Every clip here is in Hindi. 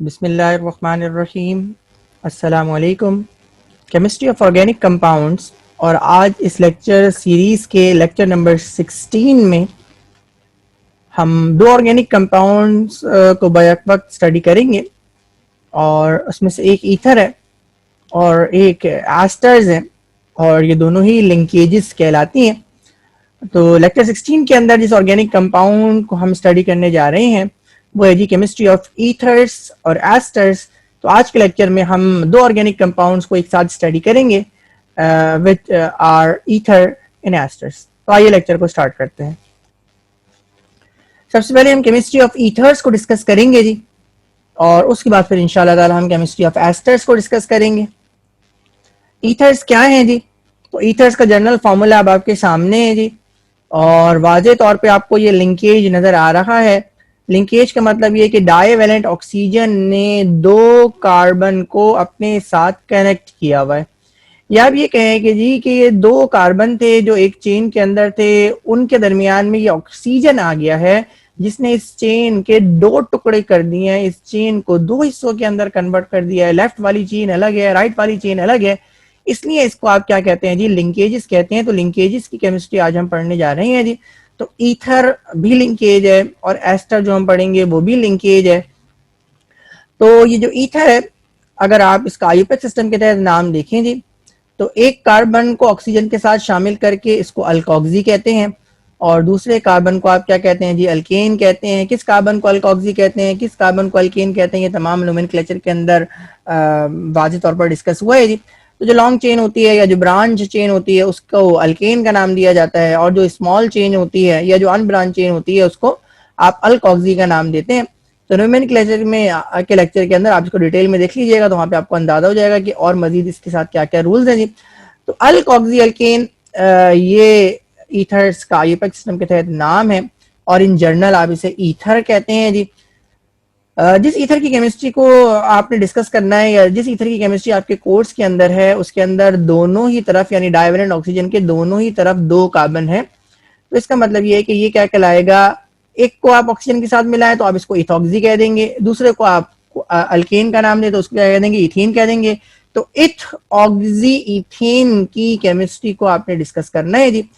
बिस्मिल्लाहिर्रहमानिर्रहीम। अस्सलामु अलैकुम। केमिस्ट्री ऑफ ऑर्गेनिक कंपाउंड्स और आज इस लेक्चर सीरीज़ के लेक्चर नंबर 16 में हम दो ऑर्गेनिक कंपाउंड्स को बैक वक्त स्टडी करेंगे और उसमें से एक ईथर है और एक एस्टर्स है और ये दोनों ही लिंकेजेस कहलाती हैं। तो लेक्चर 16 के अंदर जिस ऑर्गेनिक कंपाउंड को हम स्टडी करने जा रहे हैं वो है जी केमिस्ट्री ऑफ ईथर्स और एस्टर्स। तो आज के लेक्चर में हम दो ऑर्गेनिक कंपाउंड्स को एक साथ स्टडी करेंगे with our ether in esters. तो आइए लेक्चर को स्टार्ट करते हैं। सबसे पहले हम केमिस्ट्री ऑफ ईथर्स को डिस्कस करेंगे जी और उसके बाद फिर इंशाल्लाह ताला हम केमिस्ट्री ऑफ एस्टर्स को डिस्कस करेंगे। ईथर्स क्या हैं जी? तो ईथर्स का जनरल फार्मूला अब आपके सामने है जी और वाज़े तौर पे आपको ये लिंकेज नजर आ रहा है। लिंकेज का मतलब ये कि डाईवेलेंट ऑक्सीजन ने दो कार्बन को अपने साथ कनेक्ट किया हुआ है, या आप ये कहें कि जी कि ये दो कार्बन थे जो एक चेन के अंदर थे, उनके दरमियान में ये ऑक्सीजन आ गया है जिसने इस चेन के दो टुकड़े कर दिए हैं, इस चेन को दो हिस्सों के अंदर कन्वर्ट कर दिया है। लेफ्ट वाली चेन अलग है, राइट वाली चेन अलग है, इसलिए इसको आप क्या कहते हैं जी? लिंकेजेस कहते हैं। तो लिंकेजेस की केमिस्ट्री आज हम पढ़ने जा रहे हैं जी। तो ईथर भी लिंकेज है और एस्टर जो हम पढ़ेंगे वो भी लिंकेज है। तो ये जो ईथर है, अगर आप इसका आईयूपैक सिस्टम के तहत नाम देखें जी, तो एक कार्बन को ऑक्सीजन के साथ शामिल करके इसको अल्कोक्सी कहते हैं और दूसरे कार्बन को आप क्या कहते हैं जी? अल्केन कहते हैं। किस कार्बन को अल्कोक्सी कहते हैं, किस कार्बन को अल्केन कहते हैं, ये तमाम नोमेनक्लेचर के अंदर वाज़े तौर पर डिस्कस हुआ है जी। तो जो लॉन्ग चेन होती है या जो ब्रांच चेन होती है उसको अल्केन का नाम दिया जाता है और जो स्मॉल चेन होती है या जो अनब्रांच चेन होती है उसको आप अल्कोक्सी का नाम देते हैं। तो नोमेनक्लेचर में के लेक्चर के अंदर आप इसको डिटेल में देख लीजिएगा तो वहाँ पे आपको अंदाजा हो जाएगा कि और मजीद इसके साथ क्या क्या रूल्स हैं जी। तो अल्कोक्सी अल्केन ये ईथर्स का आईयूपैक सिस्टम के तहत नाम है और इन जर्नल आप इसे ईथर कहते हैं जी। जिस ईथर की केमिस्ट्री को आपने डिस्कस करना है या जिस ईथर की केमिस्ट्री आपके कोर्स के अंदर है उसके अंदर दोनों ही तरफ यानी डाईवेलेंट ऑक्सीजन के दोनों ही तरफ दो कार्बन है, तो इसका मतलब ये है कि ये क्या कहलाएगा? एक को आप ऑक्सीजन के साथ मिलाएं तो आप इसको इथॉक्सी कह देंगे, दूसरे को आप अल्केन का नाम दे तो उसको क्या कह देंगे? इथीन कह देंगे। तो इथऑक्सी इथेन की केमिस्ट्री को आपने डिस्कस करना है जी।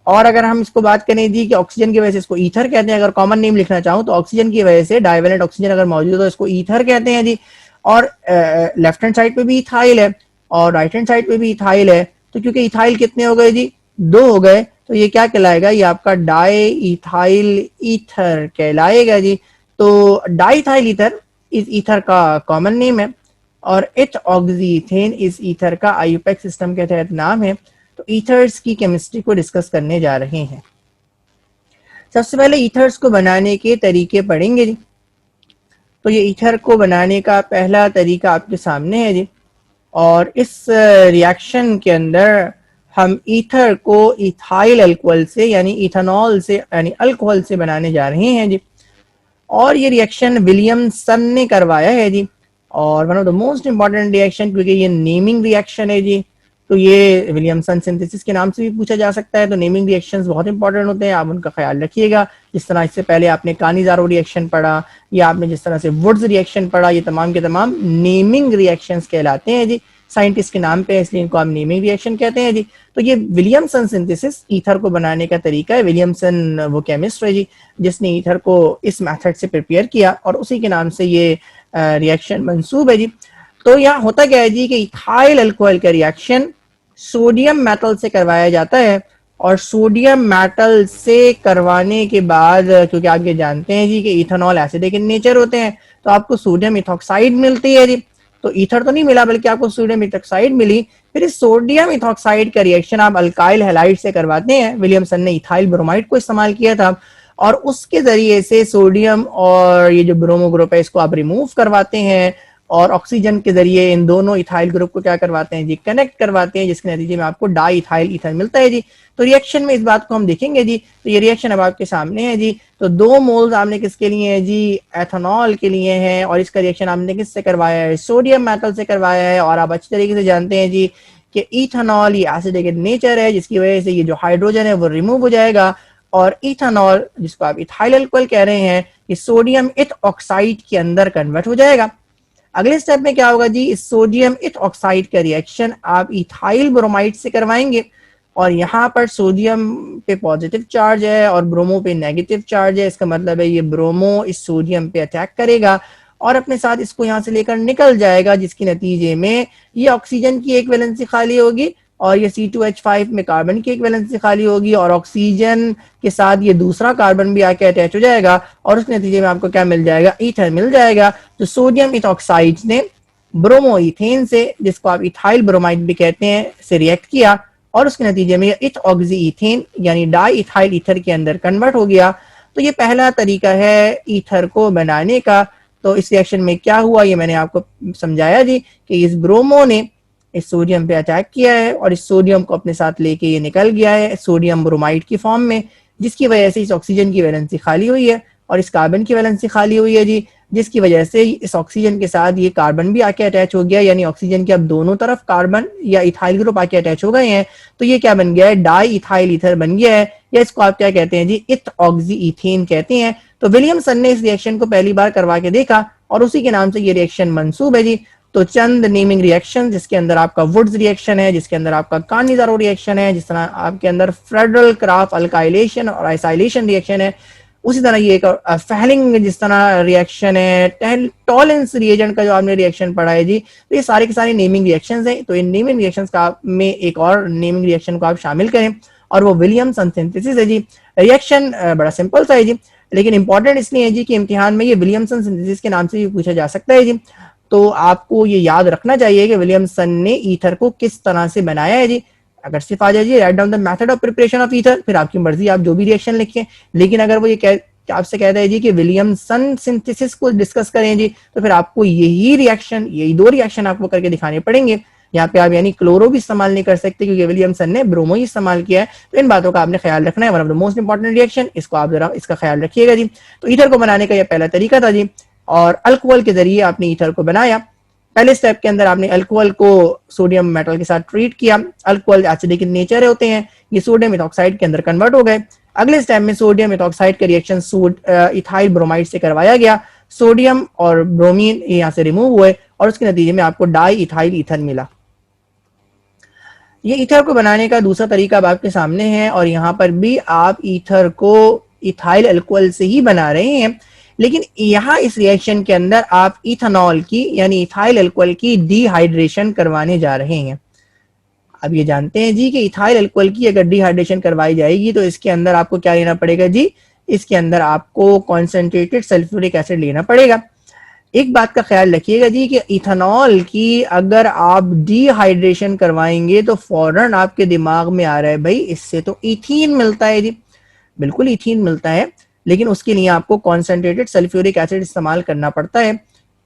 और अगर हम इसको बात करें जी कि ऑक्सीजन की वजह से इसको ईथर कहते हैं, अगर कॉमन नेम लिखना चाहूं तो ऑक्सीजन की वजह से डाईवेलेंट ऑक्सीजन अगर मौजूद हो तो इसको ईथर कहते हैं जी। और लेफ्ट हैंड साइड पे भी इथाइल है और राइट हैंड साइड पे भी इथाइल है, तो क्योंकि इथाइल कितने हो गए जी? दो हो गए, तो ये क्या कहलाएगा? ये आपका डाई इथाइल ईथर कहलाएगा जी। तो डाई इथाइल ईथर इस ईथर का कॉमन नेम है और इथऑक्सी इथेन इस ईथर का आईयूपैक सिस्टम के तहत नाम है। तो ईथर्स की केमिस्ट्री को डिस्कस करने जा रहे हैं। सबसे पहले ईथर्स को बनाने के तरीके पढ़ेंगे जी। तो ये ईथर को बनाने का पहला तरीका आपके सामने है जी और इस रिएक्शन के अंदर हम ईथर को इथाइल अल्कोहल से यानी इथेनॉल से यानी अल्कोहल से बनाने जा रहे हैं जी। और ये रिएक्शन विलियमसन ने करवाया है जी और one of the most important reaction, क्योंकि ये नेमिंग रिएक्शन है जी, तो ये विलियमसन सिंथेसिस के नाम से भी पूछा जा सकता है। तो नेमिंग रिएक्शंस बहुत इंपॉर्टेंट होते हैं, आप उनका ख्याल रखिएगा। जिस तरह इससे पहले आपने कानीजारो रिएक्शन पढ़ा या आपने जिस तरह से वुड्स रिएक्शन पढ़ा, ये तमाम के तमाम नेमिंग रिएक्शंस कहलाते हैं जी। साइंटिस्ट के नाम पे इसलिए इनको आप नेमिंग रिएक्शन कहते हैं जी। तो ये विलियमसन सिंथेसिस ईथर को बनाने का तरीका है। विलियमसन वो केमिस्ट है जी जिसने ईथर को इस मेथड से प्रिपेयर किया और उसी के नाम से ये रिएक्शन मंसूब है जी। तो यहाँ होता क्या है जी कि इथाइल अल्कोहल का रिएक्शन सोडियम मेटल से करवाया जाता है और सोडियम मेटल से करवाने के बाद, क्योंकि आप ये जानते हैं जी कि इथेनॉल एसिडिक इन नेचर होते हैं, तो आपको सोडियम इथॉक्साइड मिलती है जी। तो ईथर तो नहीं मिला बल्कि आपको सोडियम इथॉक्साइड मिली। फिर इस सोडियम इथॉक्साइड का रिएक्शन आप अल्काइल हैलाइड से करवाते हैं। विलियमसन ने इथाइल ब्रोमाइड को इस्तेमाल किया था और उसके जरिए से सोडियम और ये जो ब्रोमो ग्रुप है इसको आप रिमूव करवाते हैं और ऑक्सीजन के जरिए इन दोनों इथाइल ग्रुप को क्या करवाते हैं जी? कनेक्ट करवाते हैं, जिसके नतीजे में आपको डाई इथाइल ईथर मिलता है जी। तो रिएक्शन में इस बात को हम देखेंगे जी। तो ये रिएक्शन अब आपके सामने है जी। तो 2 मोल्स आपने किसके लिए है जी? एथेनॉल के लिए हैं और इसका रिएक्शन आपने किससे करवाया है? सोडियम मेटल से करवाया है। और आप अच्छी तरीके से जानते हैं जी कि इथेनॉल ये एसिडिक इन नेचर है, जिसकी वजह से ये जो हाइड्रोजन है वो रिमूव हो जाएगा और इथेनॉल जिसको आप इथाइल अल्कोहल कह रहे हैं ये सोडियम इथऑक्साइड के अंदर कन्वर्ट हो जाएगा। अगले स्टेप में क्या होगा जी, इस सोडियम इत ऑक्साइड का रिएक्शन आप इथाइल ब्रोमाइड से करवाएंगे और यहाँ पर सोडियम पे पॉजिटिव चार्ज है और ब्रोमो पे नेगेटिव चार्ज है। इसका मतलब है ये ब्रोमो इस सोडियम पे अटैक करेगा और अपने साथ इसको यहाँ से लेकर निकल जाएगा, जिसके नतीजे में ये ऑक्सीजन की एक वैलेंसी खाली होगी और ये C2H5 में कार्बन की एक वैलेंसी खाली होगी और ऑक्सीजन के साथ ये दूसरा कार्बन भी आके अटैच हो जाएगा और उसके नतीजे में आपको क्या मिल जाएगा, ईथर मिल जाएगा। तो सोडियम इथॉक्साइड ने ब्रोमो इथेन से, जिसको आप इथाइल ब्रोमाइड भी कहते हैं, से रिएक्ट किया और उसके नतीजे में इथ ऑक्सी इथेन यानी डाई इथाइल ईथर के अंदर कन्वर्ट हो गया। तो ये पहला तरीका है ईथर को बनाने का। तो इस रिएक्शन में क्या हुआ ये मैंने आपको समझाया जी कि इस ब्रोमो ने इस सोडियम पे अटैक किया है और इस सोडियम को अपने साथ लेके ये निकल गया है सोडियम ब्रोमाइड की फॉर्म में, जिसकी वजह से इस ऑक्सीजन की वैलेंसी खाली हुई है और इस कार्बन की वैलेंसी खाली हुई है जी, जिसकी वजह से इस ऑक्सीजन के साथ ये कार्बन भी आके अटैच हो गया, यानी ऑक्सीजन के अब दोनों तरफ कार्बन या इथाइल ग्रुप आके अटैच हो गए हैं। तो ये क्या बन गया है, डाई इथाइल ईथर बन गया है, या इसको आप क्या कहते हैं जी, इथ ऑक्सी इथेन कहते हैं। तो विलियमसन ने इस रिएक्शन को पहली बार करवा के देखा और उसी के नाम से ये रिएक्शन मंसूब है जी। तो चंद नेमिंग रिएक्शन, जिसके अंदर आपका वुड्स रिएक्शन है, जिसके अंदर आपका कानिजारो रिएक्शन है, जिस तरह आपके अंदर फ्रेडरल क्राफ्ट अल्काइलेशन और आइसाइलेशन रिएक्शन है, उसी तरह ये एक फैलिंग जिस तरह रिएक्शन है, टॉलेंस रिएजेंट का जो आपने रिएक्शन पढ़ा है जी। तो ये सारे के सारे नेमिंग रिएक्शंस हैं। तो इन नेमिंग रिएक्शंस का में एक और नेमिंग रिएक्शन को आप शामिल करें और वो विलियमसन सिंथेसिस है जी। रिएक्शन बड़ा सिंपल सा है जी, लेकिन इंपॉर्टेंट इसलिए है जी कि इम्तिहान में ये विलियमसन सिंथेसिस के नाम से भी पूछा जा सकता है जी। तो आपको ये याद रखना चाहिए कि विलियमसन ने ईथर को किस तरह से बनाया है जी। अगर सिर्फ आ जाए right down the method of preparation of ether, फिर आपकी मर्जी, आप जो भी रिएक्शन लिखें। लेकिन अगर वो ये आपसे कहता है जी कि विलियमसन सिंथेसिस को डिस्कस करें जी, तो फिर आपको यही दो रिएक्शन आपको करके दिखाने पड़ेंगे। यहाँ पे आप यानी क्लोरो भी इस्तेमाल नहीं कर सकते क्योंकि विलियमसन ने ब्रोमो ही इस्तेमाल किया है। तो इन बातों का आपने ख्याल रखना है। One of the most important reaction, इसको आप जरा इसका ख्याल रखिएगा जी। तो ईथर को बनाने का यह पहला तरीका था जी और अल्कोहल के जरिए आपने ईथर को बनाया। पहले स्टेप के अंदर आपने अल्कोहल को सोडियम मेटल के साथ ट्रीट किया। अल्कोहल एसिडिक इन नेचर होते हैं, ये सोडियम इथॉक्साइड के अंदर कन्वर्ट हो गए। अगले स्टेप में सोडियम इथॉक्साइड का रिएक्शन इथाइल ब्रोमाइड से करवाया गया। सोडियम और ब्रोमीन यहाँ से रिमूव हुए और उसके नतीजे में आपको डाई इथाइल ईथर मिला। ये ईथर को बनाने का दूसरा तरीका अब आपके सामने है और यहाँ पर भी आप ईथर को इथाइल अल्कोहल से ही बना रहे हैं, लेकिन यहाँ इस रिएक्शन के अंदर आप इथेनॉल की यानी इथाइल अल्कोहल की डिहाइड्रेशन करवाने जा रहे हैं। अब ये जानते हैं जी कि इथाइल अल्कोहल की अगर डिहाइड्रेशन करवाई जाएगी तो इसके अंदर आपको क्या लेना पड़ेगा जी, इसके अंदर आपको कॉन्सेंट्रेटेड सल्फ्यूरिक एसिड लेना पड़ेगा। एक बात का ख्याल रखिएगा जी कि इथेनॉल की अगर आप डिहाइड्रेशन करवाएंगे तो फौरन आपके दिमाग में आ रहा है भाई इससे तो इथीन मिलता है जी। बिल्कुल इथीन मिलता है, लेकिन उसके लिए आपको कॉन्सेंट्रेटेड सल्फ्यूरिक एसिड इस्तेमाल करना पड़ता है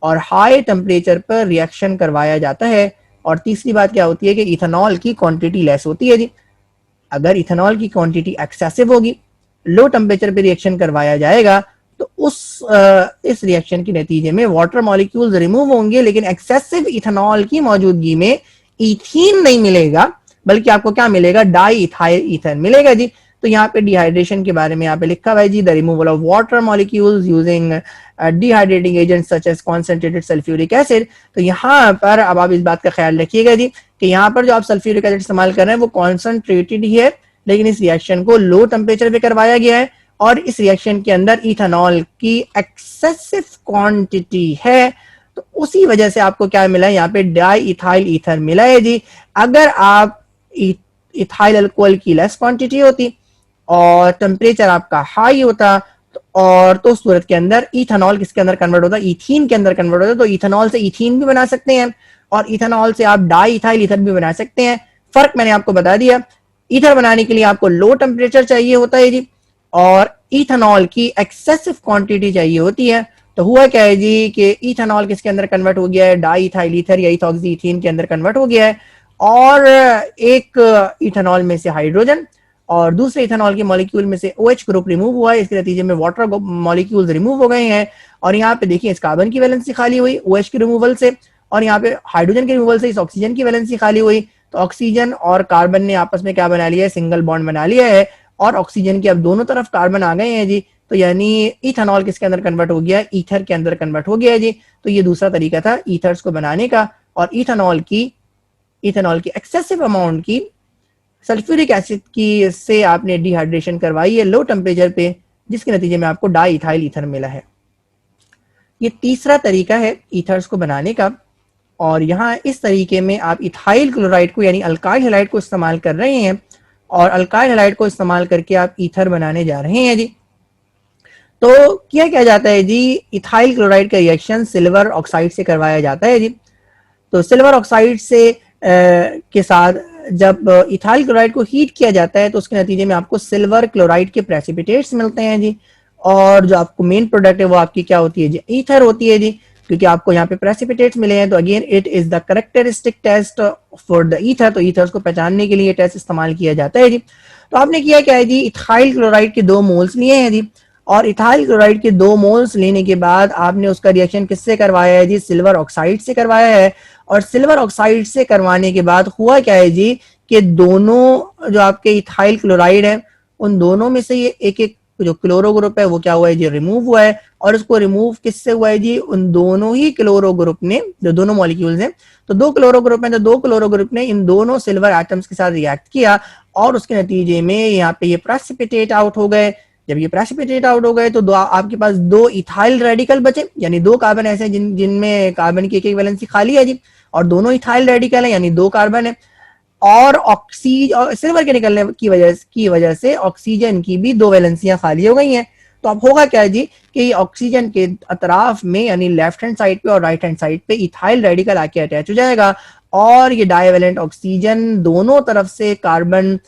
और हाई टेम्परेचर पर रिएक्शन करवाया जाता है। और तीसरी बात क्या होती है कि इथेनॉल की क्वांटिटी लेस होती है जी। अगर इथेनॉल की क्वांटिटी एक्सेसिव होगी, लो टेम्परेचर पे रिएक्शन करवाया जाएगा तो इस रिएक्शन के नतीजे में वाटर मॉलिक्यूल्स रिमूव होंगे, लेकिन एक्सेसिव इथेनॉल की मौजूदगी में इथीन नहीं मिलेगा, बल्कि आपको क्या मिलेगा, डाई इथाइल ईथर मिलेगा जी। तो यहाँ पे डिहाइड्रेशन के बारे में यहाँ पे लिखा हुआ है जी, the removal of water molecules using dehydrating agent such as concentrated sulphuric acid. तो यहाँ पर अब आप इस बात का ख्याल रखिएगा जी कि यहाँ पर जो आप सल्फ्यूरिक एसिड इस्तेमाल कर रहे हैं वो कॉन्सेंट्रेटेड ही है, लेकिन इस रिएक्शन को लो टेम्परेचर पे करवाया गया है और इस रिएक्शन के अंदर इथेनॉल की एक्सेसिव क्वांटिटी है। तो उसी वजह से आपको क्या मिला है, यहाँ पे डाई इथाइल ईथर मिला है जी। अगर आप इथाइल अल्कोहल की लेस क्वांटिटी होती और टेम्परेचर आपका हाई होता तो उस सूरत के अंदर इथेनॉल किसके अंदर कन्वर्ट होता, इथीन के अंदर कन्वर्ट होता। तो इथेनॉल से इथीन भी बना सकते हैं और इथेनॉल से आप डाई इथाइल ईथर भी बना सकते हैं। फर्क मैंने आपको बता दिया। ईथर बनाने के लिए आपको लो टेम्परेचर चाहिए होता है जी और इथेनॉल की एक्सेसिव क्वांटिटी चाहिए होती है। तो हुआ क्या है जी कि इथेनॉल किसके अंदर कन्वर्ट हो गया है, डाई इथाइल ईथर या इथॉक्सी इथीन के अंदर कन्वर्ट हो गया है और एक इथेनॉल में से हाइड्रोजन और दूसरे इथेनॉल के मॉलिक्यूल में से OH ग्रुप रिमूव हुआ है। इसके नतीजे में वाटर मॉलिक्यूल्स रिमूव हो गए हैं और यहाँ पे देखिए इस कार्बन की वैलेंसी खाली हुई OH के रिमूवल से और यहाँ पे हाइड्रोजन के रिमूवल से इस ऑक्सीजन की वैलेंसी खाली हुई। तो ऑक्सीजन और कार्बन ने आपस में क्या बना लिया है, सिंगल बॉन्ड बना लिया है और ऑक्सीजन के अब दोनों तरफ कार्बन आ गए हैं जी। तो यानी इथेनॉल किसके अंदर कन्वर्ट हो गया, ईथर के अंदर कन्वर्ट हो गया जी। तो ये दूसरा तरीका था ईथर्स को बनाने का। और इथेनॉल की एक्सेसिव अमाउंट की सल्फ्यूरिक एसिड की से आपने डिहाइड्रेशन करवाई है लो टेम्परेचर पे, जिसके नतीजे में आपको डाई इथाइल ईथर मिला है। ये तीसरा तरीका है ईथर्स को बनाने का। और यहाँ इस तरीके में आप इथाइल क्लोराइड को यानी अल्काइल हैलाइड को इस्तेमाल कर रहे हैं, और अल्काइल हैलाइड को इस्तेमाल करके आप ईथर बनाने जा रहे हैं जी। तो क्या जाता है जी, इथाइल क्लोराइड का रिएक्शन सिल्वर ऑक्साइड से करवाया जाता है जी। तो सिल्वर ऑक्साइड से के साथ जब इथाइल क्लोराइड को हीट किया जाता है तो उसके नतीजे में आपको सिल्वर क्लोराइड के प्रेसिपिटेट्स मिलते हैं जी। और जो आपको मेन प्रोडक्ट है वो आपकी क्या होती है जी, ईथर होती है जी। क्योंकि आपको यहाँ पे प्रेसिपिटेट्स मिले हैं, तो again it is the characteristic test for the ether. तो ईथर्स को पहचानने के लिए टेस्ट इस्तेमाल किया जाता है जी। तो आपने किया क्या है जी, इथाइल क्लोराइड के 2 मोल्स लिए हैं जी। और इथाइल क्लोराइड के 2 मोल्स लेने के बाद आपने उसका रिएक्शन किससे करवाया है जी, सिल्वर ऑक्साइड से करवाया है। और सिल्वर ऑक्साइड से करवाने के बाद हुआ क्या है जी, कि दोनों जो आपके इथाइल क्लोराइड है उन दोनों में से ये एक एक जो क्लोरो ग्रुप है वो क्या हुआ है जी, रिमूव हुआ है। और उसको रिमूव किससे हुआ है जी, उन दोनों ही क्लोरो ग्रुप ने, जो दोनों मॉलिक्यूल्स हैं, तो 2 क्लोरो ग्रुप हैं, तो 2 क्लोरो ग्रुप ने इन दोनों सिल्वर एटम्स के साथ रिएक्ट किया, और उसके नतीजे में यहाँ पे ये प्रेसिपिटेट आउट हो गए। जब ये प्रेसिपिटेट आउट हो गए तो आपके पास 2 इथाइल रेडिकल बचे, यानी 2 कार्बन ऐसे जिनमें कार्बन की एक वैलेंसी खाली है जी, और दोनों इथाइल रेडिकल है यानी 2 कार्बन है। और ऑक्सीजन सिल्वर के निकलने की वजह से ऑक्सीजन की भी 2 वैलेंसियां खाली हो गई हैं। तो अब होगा क्या जी, कि ऑक्सीजन के अतराफ में यानी लेफ्ट हैंड साइड पे और राइट हैंड साइड पे इथाइल रेडिकल आके अटैच हो जाएगा, और ये डाइवेलेंट ऑक्सीजन दोनों तरफ से कार्बन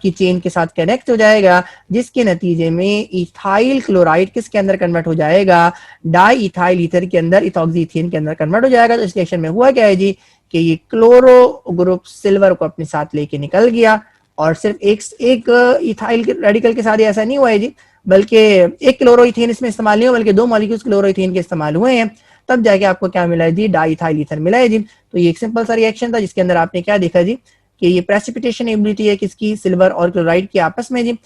की चेन के साथ कनेक्ट हो जाएगा, जिसके नतीजे में इथाइल क्लोराइड किसके अंदर कन्वर्ट हो जाएगा, डाई इथाइल ईथर के अंदर, इथॉक्सी इथेन के अंदर कन्वर्ट हो जाएगा। तो इस रिएक्शन में हुआ क्या है जी, कि ये क्लोरो ग्रुप सिल्वर को अपने साथ लेके निकल गया। और सिर्फ एक इथाइल रेडिकल के साथ ऐसा नहीं हुआ है जी, बल्कि एक क्लोरो इथेन इसमें इस्तेमाल नहीं हुआ, बल्कि 2 मॉलिक्यूल्स क्लोरो इथेन के इस्तेमाल हुए हैं, तब जाके आपको क्या मिला है जी, डाई इथाइल ईथर मिला है जी। तो ये एक सिंपल सा रिएक्शन था जिसके अंदर आपने क्या देखा जी, कि ये प्रेसिपिटेशन एबिलिटी है किसकी, सिल्वर और क्लोराइड की आपस में जी।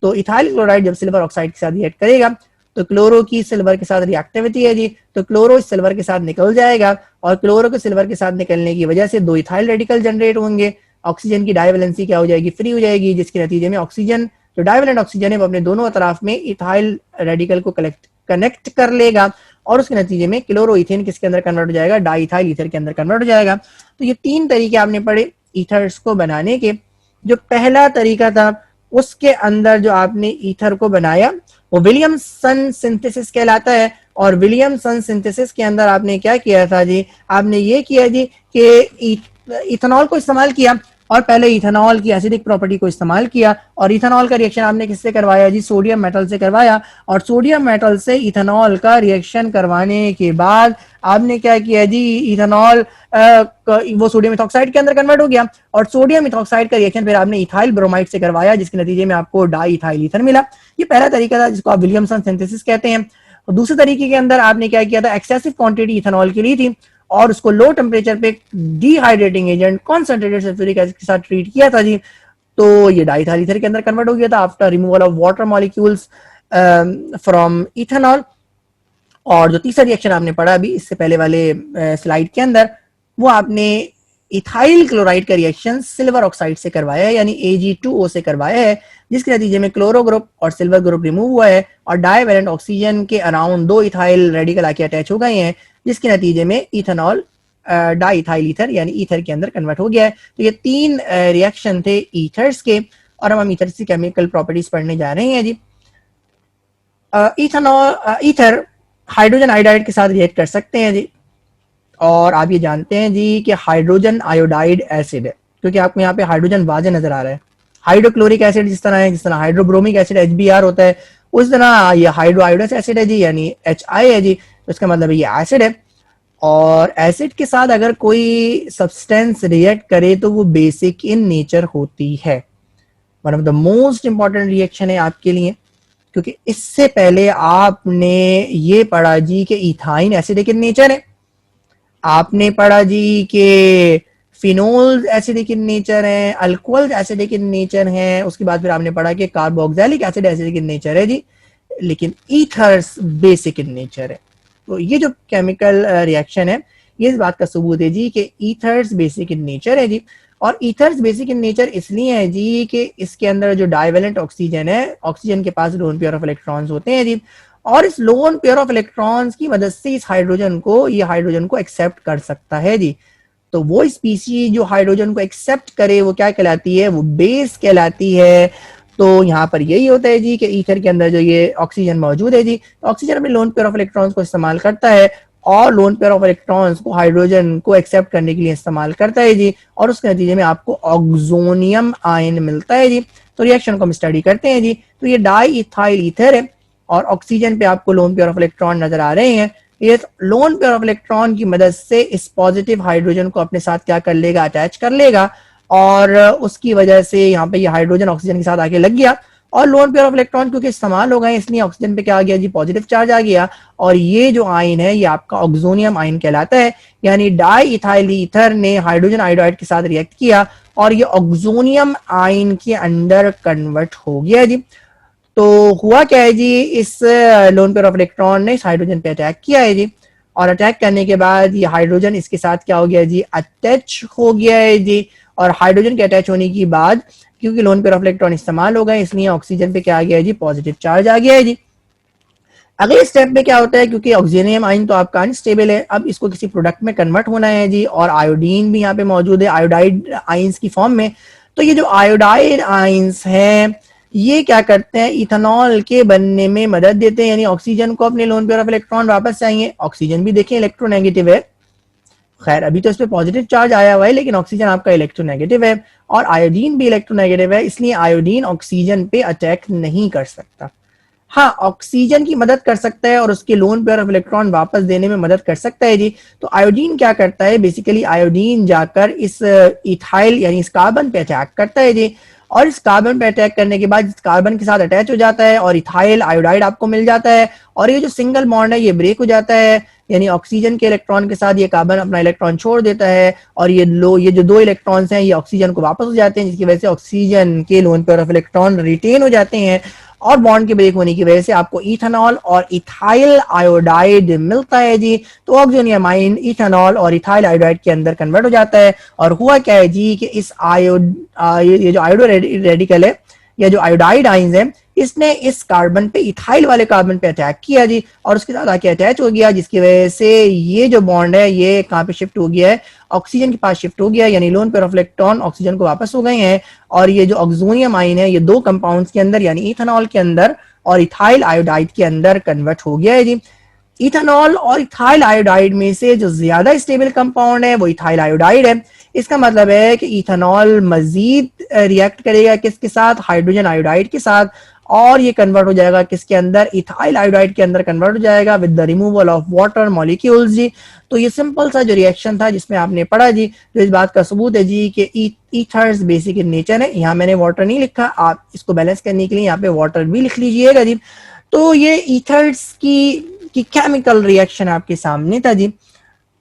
तो इथाइल क्लोराइड जब सिल्वर ऑक्साइड के साथ रिएक्ट करेगा तो क्लोरो की सिल्वर के साथ रिएक्टिविटी है जी, तो क्लोरो इस सिल्वर के साथ निकल जाएगा, और क्लोरो के सिल्वर के साथ निकलने की वजह से 2 इथाइल रेडिकल जनरेट होंगे। ऑक्सीजन की डाइवेलेंसी क्या हो जाएगी, फ्री हो जाएगी, जिसके नतीजे में ऑक्सीजन जो डाइवेलेंट ऑक्सीजन है वो अपने दोनों अतराफ में इथाइल रेडिकल को कनेक्ट कर लेगा, और उसके नतीजे में क्लोरो इथेन किसके अंदर कन्वर्ट हो जाएगा, डाई इथाइल ईथर के अंदर कन्वर्ट हो जाएगा। तो ये 3 तरीके आपने पढ़े ईथर्स को बनाने के। जो पहला तरीका था उसके अंदर जो आपने ईथर को बनाया वो विलियमसन सिंथेसिस कहलाता है। और विलियमसन सिंथेसिस के अंदर आपने क्या किया था जी, आपने ये किया जी कि इथेनॉल को इस्तेमाल किया, और पहले इथेनॉल की एसिडिक प्रॉपर्टी को इस्तेमाल किया, और इथेनॉल का रिएक्शन आपने किससे करवाया जी, सोडियम मेटल से करवाया। और सोडियम मेटल से इथेनॉल का रिएक्शन करवाने के बाद आपने क्या किया जी, इथेनॉल वो सोडियम इथॉक्साइड के अंदर कन्वर्ट हो गया, और सोडियम इथॉक्साइड का रिएक्शन फिर आपने इथाइल ब्रोमाइड से करवाया, जिसके नतीजे में आपको डाई इथाइल ईथर मिला। ये पहला तरीका था जिसको आप विलियमसन सिंथेसिस कहते हैं। और दूसरे तरीके के अंदर आपने क्या किया था, एक्सेसिव क्वांटिटी इथेनॉल की ली थी, और उसको लो टेम्परेचर पे dehydrating agent concentrated sulphuric acid के साथ ट्रीट किया था जी। तो ये डाइथाइल ईथर के अंदर कन्वर्ट हो गया था after removal of water molecules from ethanol. और जो तीसरा रिएक्शन आपने पढ़ा अभी इससे पहले वाले स्लाइड के अंदर, वो आपने इथाइल क्लोराइड का रिएक्शन सिल्वर ऑक्साइड से करवाया है, यानी Ag2O से करवाया है, जिसके नतीजे में क्लोरो ग्रुप और सिल्वर ग्रुप रिमूव हुआ है, और डाइवेलेंट ऑक्सीजन के अराउंड 2 इथाइल रेडिकल आके अटैच हो गए हैं, जिसके नतीजे में इथेनॉल डाई इथाइल ईथर यानी ईथर के अंदर कन्वर्ट हो गया है। तो ये 3 रिएक्शन थे ईथर्स के, और हम ईथर्स की केमिकल प्रॉपर्टीज पढ़ने जा रहे हैं जी। ईथर हाइड्रोजन आयोडाइड के साथ रिएक्ट कर सकते हैं जी। और आप ये जानते हैं जी कि हाइड्रोजन आयोडाइड एसिड है, क्योंकि आपको यहाँ पे हाइड्रोजन वाजे नजर आ रहा है। हाइड्रोक्लोरिक एसिड जिस तरह है, जिस तरह हाइड्रोब्रोमिक एसिड HBr होता है, उस तरह ये हाइड्रो आयोडस एसिड है जी, यानी HI है जी। तो इसका मतलब ये एसिड है, और एसिड के साथ अगर कोई सब्सटेंस रिएक्ट करे तो वो बेसिक इन नेचर होती है। One of the most important reaction है आपके लिए, क्योंकि इससे पहले आपने ये पढ़ा जी कि इथाइन एसिडिक इन नेचर है, आपने पढ़ा जी कि फिनोल्स एसिडिक इन नेचर है, अल्कोहल्स एसिडिक इन नेचर है, उसके बाद फिर आपने पढ़ा कि carboxylic acid acidic in nature है जी। लेकिन ईथर्स बेसिक इन नेचर है। तो ये जो केमिकल रिएक्शन है ये इस बात का सबूत है जी कि ईथर्स बेसिक इन नेचर है जी। और ईथर्स बेसिक इन नेचर इसलिए है जी कि इसके अंदर जो डाइवेलेंट ऑक्सीजन है, ऑक्सीजन के पास लोन पेयर ऑफ इलेक्ट्रॉन्स होते हैं जी, और इस लोन पेयर ऑफ इलेक्ट्रॉन्स की मदद से इस हाइड्रोजन को, ये हाइड्रोजन को एक्सेप्ट कर सकता है जी। तो वो स्पीशीज जो हाइड्रोजन को एक्सेप्ट करे वो क्या कहलाती है, वो बेस कहलाती है। तो यहाँ पर यही होता है जी कि ईथर के अंदर जो ये ऑक्सीजन मौजूद है जी, तो ऑक्सीजन अपने लोन पेयर ऑफ इलेक्ट्रॉन्स को इस्तेमाल करता है और लोन पेयर ऑफ इलेक्ट्रॉन्स को हाइड्रोजन को एक्सेप्ट करने के लिए इस्तेमाल करता है जी, और उसके नतीजे में आपको ऑक्सोनियम आयन मिलता है जी। तो रिएक्शन को हम स्टडी करते हैं जी। तो ये डाई इथाइल ईथर है और ऑक्सीजन पे आपको लोन पेयर ऑफ इलेक्ट्रॉन नजर आ रहे हैं। ये लोन पेयर ऑफ इलेक्ट्रॉन की मदद से इस पॉजिटिव हाइड्रोजन को अपने साथ क्या कर लेगा, अटैच कर लेगा, और उसकी वजह से यहाँ पे ये हाइड्रोजन ऑक्सीजन के साथ आके लग गया और लोन पेयर ऑफ इलेक्ट्रॉन क्योंकि इस्तेमाल हो गए इसलिए ऑक्सीजन पे क्या आ गया जी, पॉजिटिव चार्ज आ गया। और ये जो आयन है ये आपका ऑक्सोनियम आयन कहलाता है, यानी डाई इथाइल ईथर ने हाइड्रोजन आयोडाइड के साथ रिएक्ट किया और ये ऑक्सोनियम आयन के अंदर कन्वर्ट हो गया जी। तो हुआ क्या है जी, इस लोन पेयर ऑफ इलेक्ट्रॉन ने इस हाइड्रोजन पे अटैक किया है जी, और अटैक करने के बाद ये हाइड्रोजन इसके साथ क्या हो गया जी, अटैच हो गया है जी। और हाइड्रोजन के अटैच होने के बाद क्योंकि लोन पेयर ऑफ इलेक्ट्रॉन इस्तेमाल हो गए इसलिए ऑक्सीजन पे क्या आ गया है जी, पॉजिटिव चार्ज आ गया है जी। अगले स्टेप में क्या होता है, क्योंकि ऑक्सीजनियम आयन तो आपका अनस्टेबल है, अब इसको किसी प्रोडक्ट में कन्वर्ट होना है जी, और आयोडीन भी यहाँ पे मौजूद है आयोडाइड आयंस की फॉर्म में। तो ये जो आयोडाइड आयंस हैं ये क्या करते हैं, इथेनॉल के बनने में मदद देते हैं, यानी ऑक्सीजन को अपने लोन पेयर ऑफ इलेक्ट्रॉन वापस चाहिए। ऑक्सीजन भी देखिए इलेक्ट्रोनेगेटिव है, खैर अभी तो इस पे पॉजिटिव चार्ज आया हुआ है लेकिन ऑक्सीजन आपका इलेक्ट्रोनेगेटिव है, और आयोडीन भी इलेक्ट्रोनेगेटिव है, इसलिए आयोडीन ऑक्सीजन पे अटैक नहीं कर सकता। हाँ, ऑक्सीजन की मदद कर सकता है और उसके लोन पेयर ऑफ इलेक्ट्रॉन वापस देने में मदद कर सकता है जी। तो आयोडीन क्या करता है, बेसिकली आयोडीन जाकर इस इथाइल यानी इस कार्बन पे अटैक करता है जी, और इस कार्बन पे अटैक करने के बाद इस कार्बन के साथ अटैच हो जाता है और इथाइल आयोडाइड आपको मिल जाता है, और ये जो सिंगल बॉन्ड है ये ब्रेक हो जाता है, यानी ऑक्सीजन के इलेक्ट्रॉन के साथ ये कार्बन अपना इलेक्ट्रॉन छोड़ देता है, और ये जो दो इलेक्ट्रॉन्स हैं ये ऑक्सीजन को वापस हो जाते हैं, जिसकी वजह से ऑक्सीजन के lone pair of electron retain हो जाते हैं, और बॉन्ड के ब्रेक होने की वजह से आपको इथेनॉल और इथाइल आयोडाइड मिलता है जी। तो ऑक्सोनियम आयन इथेनॉल और इथाइल आयोडाइड के अंदर कन्वर्ट हो जाता है, और हुआ क्या है जी कि इस ये जो आयोडो रेडिकल है या जो आयोडाइड आयंस है इसने इस कार्बन पे, इथाइल वाले कार्बन पे अटैक किया जी, और उसके साथ आके अटैच हो गया, जिसकी वजह से ये जो बॉन्ड है ये कहाँ पे शिफ्ट हो गया है, ऑक्सीजन के पास शिफ्ट हो गया, यानी loan pair of electron oxygen को वापस हो गए हैं, और ये जो ऑक्सोनियम आयन है ये दो कंपाउंड्स के अंदर यानी इथेनॉल के अंदर और इथाइल आयोडाइड के अंदर कन्वर्ट हो गया है जी। इथेनॉल और इथाइल आयोडाइड में से जो ज्यादा स्टेबल कंपाउंड है वो इथाइल आयोडाइड है। इसका मतलब है कि इथेनॉल मजीद रिएक्ट करेगा किसके साथ, हाइड्रोजन आयोडाइड के साथ, और ये कन्वर्ट हो जाएगा किसके अंदर, इथाइल आयोडाइड के अंदर कन्वर्ट हो जाएगा with the removal of water molecules जी। तो ये सिंपल सा जो रिएक्शन था जिसमें आपने पढ़ा जी, तो इस बात का सबूत है जी कि ईथर्स बेसिक इन नेचर है। यहाँ मैंने वाटर नहीं लिखा, आप इसको बैलेंस करने के लिए यहाँ पे वाटर भी लिख लीजिएगा जी। तो ये ईथर्स की केमिकल रिएक्शन आपके सामने था जी,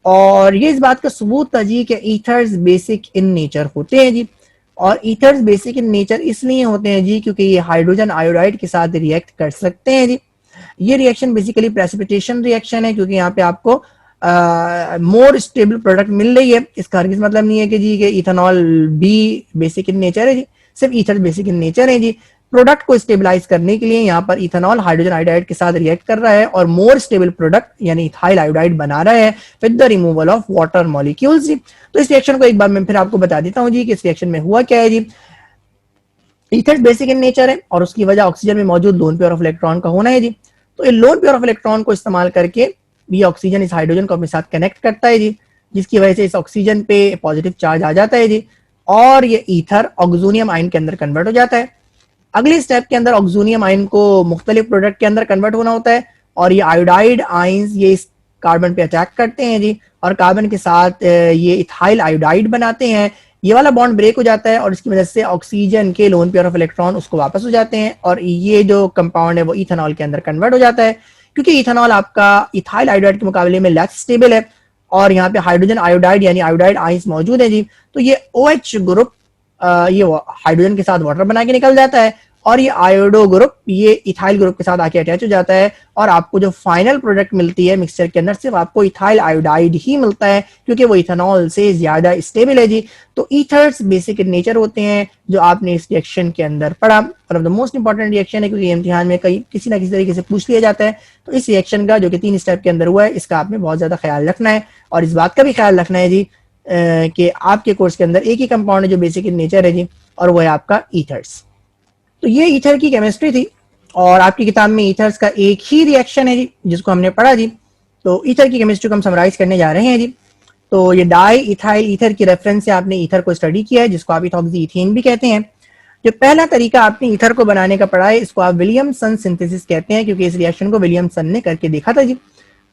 और ये इस बात का सबूत था जी कि ईथर्स बेसिक इन नेचर होते हैं जी। और ईथर्स बेसिक इन नेचर इसलिए होते हैं जी क्योंकि ये हाइड्रोजन आयोडाइड के साथ रिएक्ट कर सकते हैं जी। ये रिएक्शन बेसिकली प्रेसिपिटेशन रिएक्शन है, क्योंकि यहाँ पे आपको मोर स्टेबल प्रोडक्ट मिल रही है। इसका हरगिज मतलब नहीं है कि जी कि इथेनॉल भी बेसिक इन नेचर है जी, सिर्फ ईथर बेसिक इन नेचर है जी। प्रोडक्ट को स्टेबलाइज करने के लिए यहाँ पर इथेनॉल हाइड्रोजन आयोडाइड के साथ रिएक्ट कर रहा है और मोर स्टेबल प्रोडक्ट यानी इथाइल आयोडाइड बना रहा है with the removal of water molecules. तो इस रिएक्शन को एक बार मैं फिर आपको बता देता हूँ जी कि इस रिएक्शन में हुआ क्या है जी। ईथर बेसिक इन नेचर है और उसकी वजह ऑक्सीजन में मौजूद लोन पेयर ऑफ इलेक्ट्रॉन का होना है जी। तो ये लोन पेयर ऑफ इलेक्ट्रॉन को इस्तेमाल करके ये ऑक्सीजन इस हाइड्रोजन को अपने साथ कनेक्ट करता है जी, जिसकी वजह से इस ऑक्सीजन पे पॉजिटिव चार्ज आ जाता है जी, और ये ईथर ऑक्सोनियम आयन के अंदर कन्वर्ट हो जाता है। अगले स्टेप के अंदर ऑक्सोनियम आयन को मुख्तलिफ प्रोडक्ट के अंदर कन्वर्ट होना होता है, और ये आयोडाइड आयंस ये इस कार्बन पे अटैक करते हैं जी, और कार्बन के साथ ये इथाइल आयोडाइड बनाते हैं। ये वाला बॉन्ड ब्रेक हो जाता है और इसकी वजह से ऑक्सीजन के लोन पेयर ऑफ इलेक्ट्रॉन उसको वापस हो जाते हैं, और ये जो कंपाउंड है वो इथेनॉल के अंदर कन्वर्ट हो जाता है। क्योंकि इथेनॉल आपका इथाइल आयोडाइड के मुकाबले में लेस स्टेबल है, और यहाँ पे हाइड्रोजन आयोडाइड यानी आयोडाइड आयंस मौजूद है जी, तो ये OH ग्रुप ये हाइड्रोजन के साथ वाटर बना के निकल जाता है, और ये आयोडो ग्रुप ये इथाइल ग्रुप के साथ आके अटैच हो जाता है और आपको जो फाइनल प्रोडक्ट मिलती है मिक्सचर के अंदर सिर्फ आपको इथाइल आयोडाइड ही मिलता है, क्योंकि वो इथेनॉल से ज्यादा स्टेबल है जी। तो ईथर्स बेसिक इन नेचर होते हैं जो आपने इस रिएक्शन के अंदर पढ़ा। One of the most important reaction है, क्योंकि इम्तिहान में कई किसी ना किसी तरीके से पूछ लिया जाता है। तो इस रिएक्शन का जो कि 3 स्टेप के अंदर हुआ है, इसका आपने बहुत ज्यादा ख्याल रखना है और इस बात का भी ख्याल रखना है जी कि आपके कोर्स के अंदर एक ही कंपाउंड है जो बेसिक इन नेचर है जी, और वो है आपका ईथर्स। तो ये ईथर की केमिस्ट्री थी और आपकी किताब में ईथर्स का एक ही रिएक्शन है जी जिसको हमने पढ़ा जी। तो ईथर की केमिस्ट्री को हम समराइज करने जा रहे हैं जी। तो ये डाई इथाइल ईथर की रेफरेंस से आपने ईथर को स्टडी किया है, जिसको आप इथॉक्सी इथेन भी कहते हैं। जो पहला तरीका आपने ईथर को बनाने का पढ़ा है, इसको आप विलियमसन सिंथेसिस कहते हैं, क्योंकि इस रिएक्शन को विलियमसन ने करके देखा था जी।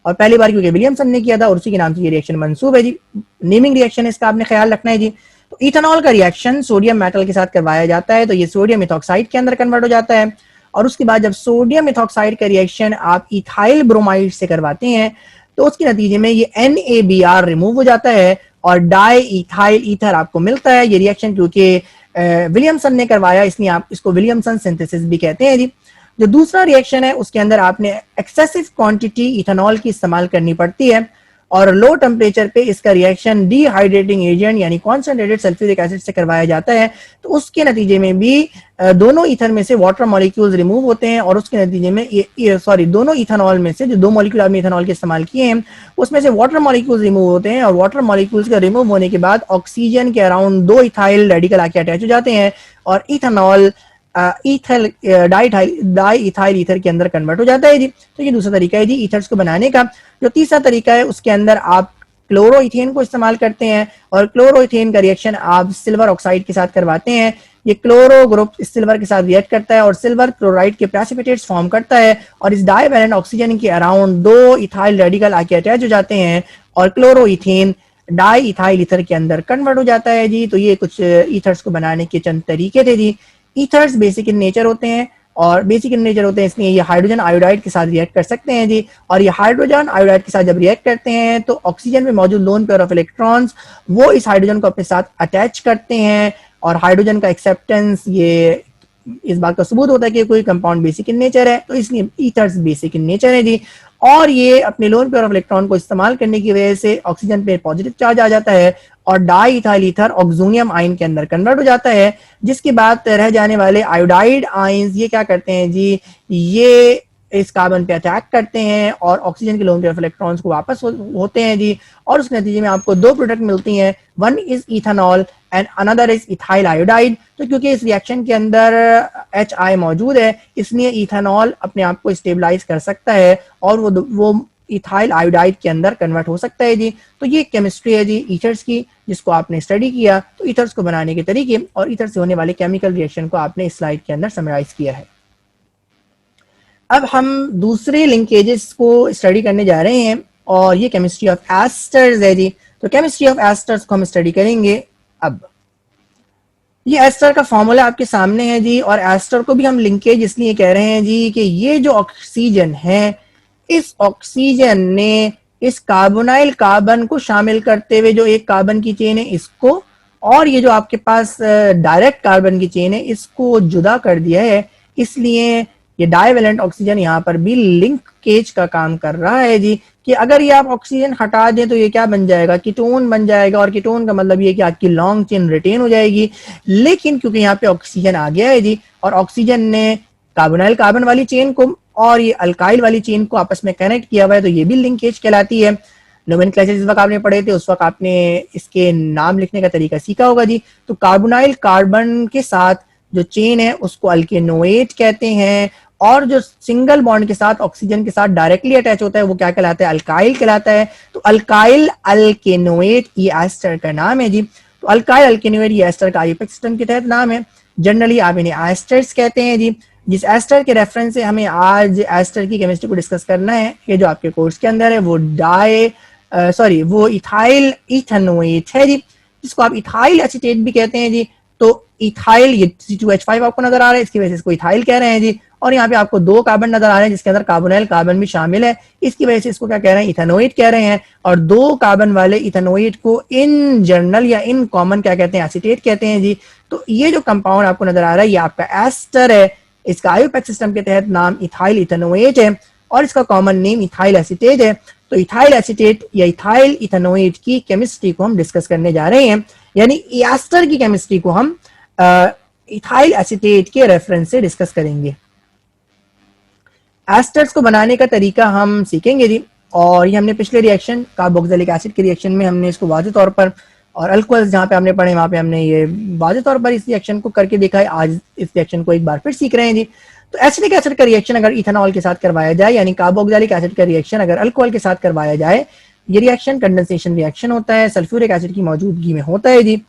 और पहली बार क्योंकि विलियमसन ने किया था और उसी के नाम से ये रिएक्शन मंसूब है जी। नेमिंग रिएक्शन है, इसका आपने ख्याल रखना है जी। तो इथेनॉल का रिएक्शन सोडियम मेटल के साथ करवाया जाता है, तो ये सोडियम इथॉक्साइड के अंदर कन्वर्ट हो जाता है। और उसके बाद जब सोडियम इथॉक्साइड का रिएक्शन आप इथाइल ब्रोमाइड से करवाते हैं, तो उसके नतीजे में ये NaBr रिमूव हो जाता है और डाई इथाइल ईथर आपको मिलता है। ये रिएक्शन क्योंकि विलियमसन ने करवाया, इसलिए आप इसको विलियमसन सिंथेसिस भी कहते हैं जी। जो दूसरा रिएक्शन है उसके अंदर आपने एक्सेसिव क्वांटिटी इथेनॉल की इस्तेमाल करनी पड़ती है और लो टेम्परेचर पे इसका रिएक्शन डिहाइड्रेटिंग एजेंट यानी कॉन्सेंट्रेटेड सल्फ्यूरिक एसिड से करवाया जाता है। तो उसके नतीजे में भी दोनों ईथर में से वाटर मॉलिक्यूल्स रिमूव होते हैं और उसके नतीजे में दोनों इथेनॉल में से जो 2 मॉलिक्यूल आपने इथेनॉल के इस्तेमाल किए हैं उसमें से वाटर मॉलिक्यूल्स रिमूव होते हैं और वाटर मॉलिक्यूल्स का रिमूव होने के बाद ऑक्सीजन के अराउंड 2 इथाइल रेडिकल आके अटैच हो जाते हैं और इथेनॉल डाई इथाइल ईथर के अंदर कन्वर्ट हो जाता है जी। तो ये दूसरा तरीका है जी ईथर्स को बनाने का। जो तीसरा तरीका है उसके अंदर आप क्लोरोइथेन को इस्तेमाल करते हैं और क्लोरोइथेन का रिएक्शन आप सिल्वर ऑक्साइड के साथ करवाते हैं। ये क्लोरो ग्रुप सिल्वर के साथ रिएक्ट करता है और सिल्वर क्लोराइड के प्रेसिपिटेट्स फॉर्म करता है और इस डाइवैलेंट ऑक्सीजन के अराउंड 2 इथाइल रेडिकल आके अटैच हो जाते हैं और क्लोरोइथेन डाई इथाइल ईथर के अंदर कन्वर्ट हो जाता है जी। तो ये कुछ ईथर्स को बनाने के चंद तरीके थे जी। ईथर्स बेसिक इन नेचर होते हैं और बेसिक इन नेचर होते हैं इसलिए ये हाइड्रोजन आयोडाइड के साथ रिएक्ट कर सकते हैं जी। और ये हाइड्रोजन आयोडाइड के साथ जब रिएक्ट करते हैं तो ऑक्सीजन में मौजूद लोन पेयर ऑफ इलेक्ट्रॉन्स वो इस हाइड्रोजन को अपने साथ अटैच करते हैं और हाइड्रोजन का एक्सेप्टेंस ये इस बात का सबूत होता है कि कोई कंपाउंड बेसिक इन नेचर है, तो इसलिए ईथर्स बेसिक इन नेचर है जी। और ये अपने लोन पेयर ऑफ इलेक्ट्रॉन को इस्तेमाल करने की वजह से ऑक्सीजन पे पॉजिटिव चार्ज आ जाता है और di ethyl ether oxonium ion के अंदर कन्वर्ट हो जाता है, जिसके बाद रह जाने वाले आयोडाइड आयंस ये क्या करते हैं जी, ये इस कार्बन पे अटैक करते हैं और ऑक्सीजन के लोन पेयर ऑफ इलेक्ट्रॉन्स को वापस होते हैं जी। और उस नतीजे में आपको 2 प्रोडक्ट मिलती हैं, one is ethanol and another is ethyl iodide. तो क्योंकि इस रिएक्शन के अंदर HI मौजूद है इसलिए इथेनॉल अपने आप को स्टेबलाइज कर सकता है और वो इथाइल आयोडाइड के अंदर कन्वर्ट हो सकता है जी। तो ये केमिस्ट्री है जी ईथर्स की, जिसको आपने स्टडी किया। तो ईथर्स को बनाने के तरीके और ईथर से होने वाले केमिकल रिएक्शन को आपने इस स्लाइड के अंदर समराइज किया है। अब हम दूसरे लिंकेजेस को स्टडी करने जा रहे हैं और ये केमिस्ट्री ऑफ एस्टर्स है जी। तो केमिस्ट्री ऑफ एस्टर्स को हम स्टडी करेंगे। अब ये एस्टर का फॉर्मूला आपके सामने है जी और एस्टर को भी हम लिंकेज इसलिए कह रहे हैं जी कि ये जो ऑक्सीजन है इस ऑक्सीजन ने इस कार्बोनाइल कार्बन को शामिल करते हुए जो एक कार्बन की चेन है इसको और ये जो आपके पास डायरेक्ट कार्बन की चेन है इसको जुदा कर दिया है, इसलिए ये डाइवेलेंट ऑक्सीजन यहाँ पर भी लिंकेज का काम कर रहा है जी। कि अगर ये आप ऑक्सीजन हटा दें तो ये क्या बन जाएगा, कीटोन बन जाएगा और कीटोन का मतलब ये कि आपकी लॉन्ग चेन रिटेन हो जाएगी। लेकिन क्योंकि यहाँ पे ऑक्सीजन आ गया है जी और ऑक्सीजन ने कार्बोनाइल कार्बन वाली चेन को और ये अल्काइल वाली चेन को आपस में कनेक्ट किया हुआ है, तो ये भी लिंकेज कहलाती है। नोमेनक्लेचर जिस वक्त आपने पढ़े थे उस वक्त आपने इसके नाम लिखने का तरीका सीखा होगा जी। तो कार्बोनाइल कार्बन के साथ जो चेन है उसको अल्केनोएट कहते हैं और जो सिंगल बॉन्ड के साथ ऑक्सीजन के साथ डायरेक्टली अटैच होता है वो क्या कहलाता है, अल्काइल कहलाता है। तो अल्काइल अल्केनोएट ये एस्टर का नाम है जी। तो अल्काइल अल्केनोएट ये एस्टर का आईयूपैक्ट सिस्टम के तहत नाम है। जनरली आप इन्हें एस्टर्स कहते हैं जी। जिस एस्टर के रेफरेंस से हमें आज एस्टर की केमिस्ट्री को डिस्कस करना है, ये जो आपके कोर्स के अंदर है वो इथाइल इथेनोएट है जी, जिसको आप इथाइल एसीटेट भी कहते हैं जी। तो इथाइल ये C2H5 आपको नजर आ रहा है, इसकी वजह से इसको इथाइल कह रहे हैं जी। और यहाँ पे आपको 2 कार्बन नजर आ रहे हैं जिसके अंदर कार्बोनिल कार्बन भी शामिल है। इसकी वजह से इसको क्या कह रहे हैं, इथेनोइड कह रहे हैं। और 2 कार्बन वाले इथेनोइड को इन जनरल या इन कॉमन क्या कहते हैं, एसीटेट कहते हैं जी। तो ये जो कंपाउंड आपको नजर आ रहा है ये आपका एस्टर है। इसका आईयूपैक सिस्टम के तहत नाम इथाइल इथेनोएट है और इसका कॉमन नेम इथाइल एसीटेट है। तो इथाइल एसीटेट या इथाइल इथेनोएट की केमिस्ट्री को हम डिस्कस करने जा रहे हैं, यानी एस्टर की केमिस्ट्री को हम इथाइल एसीटेट के रेफरेंस से डिस्कस करेंगे। एस्टर्स को बनाने का तरीका हम सीखेंगे जी। और ये हमने पिछले रिएक्शन कार्बोक्सिलिक एसिड के रिएक्शन में हमने इसको वाज़ेह तौर पर, और अल्कोहल्स जहाँ पे हमने पढ़े वहाँ पे हमने ये वाज़ेह तौर पर इस रिएक्शन को करके देखा है। आज इस रिएक्शन को एक बार फिर सीख रहे हैं जी। तो एसिटिक एसिड का रिएक्शन अगर इथेनॉल के साथ करवाया जाए, यानी कार्बोक्सिलिक एसिड का रिएक्शन अगर अल्कोहल के साथ करवाया जाए, ये रिएक्शन कंडेंसेशन रिएक्शन होता है, सल्फ्यूरिक एसिड की मौजूदगी में होता है जी।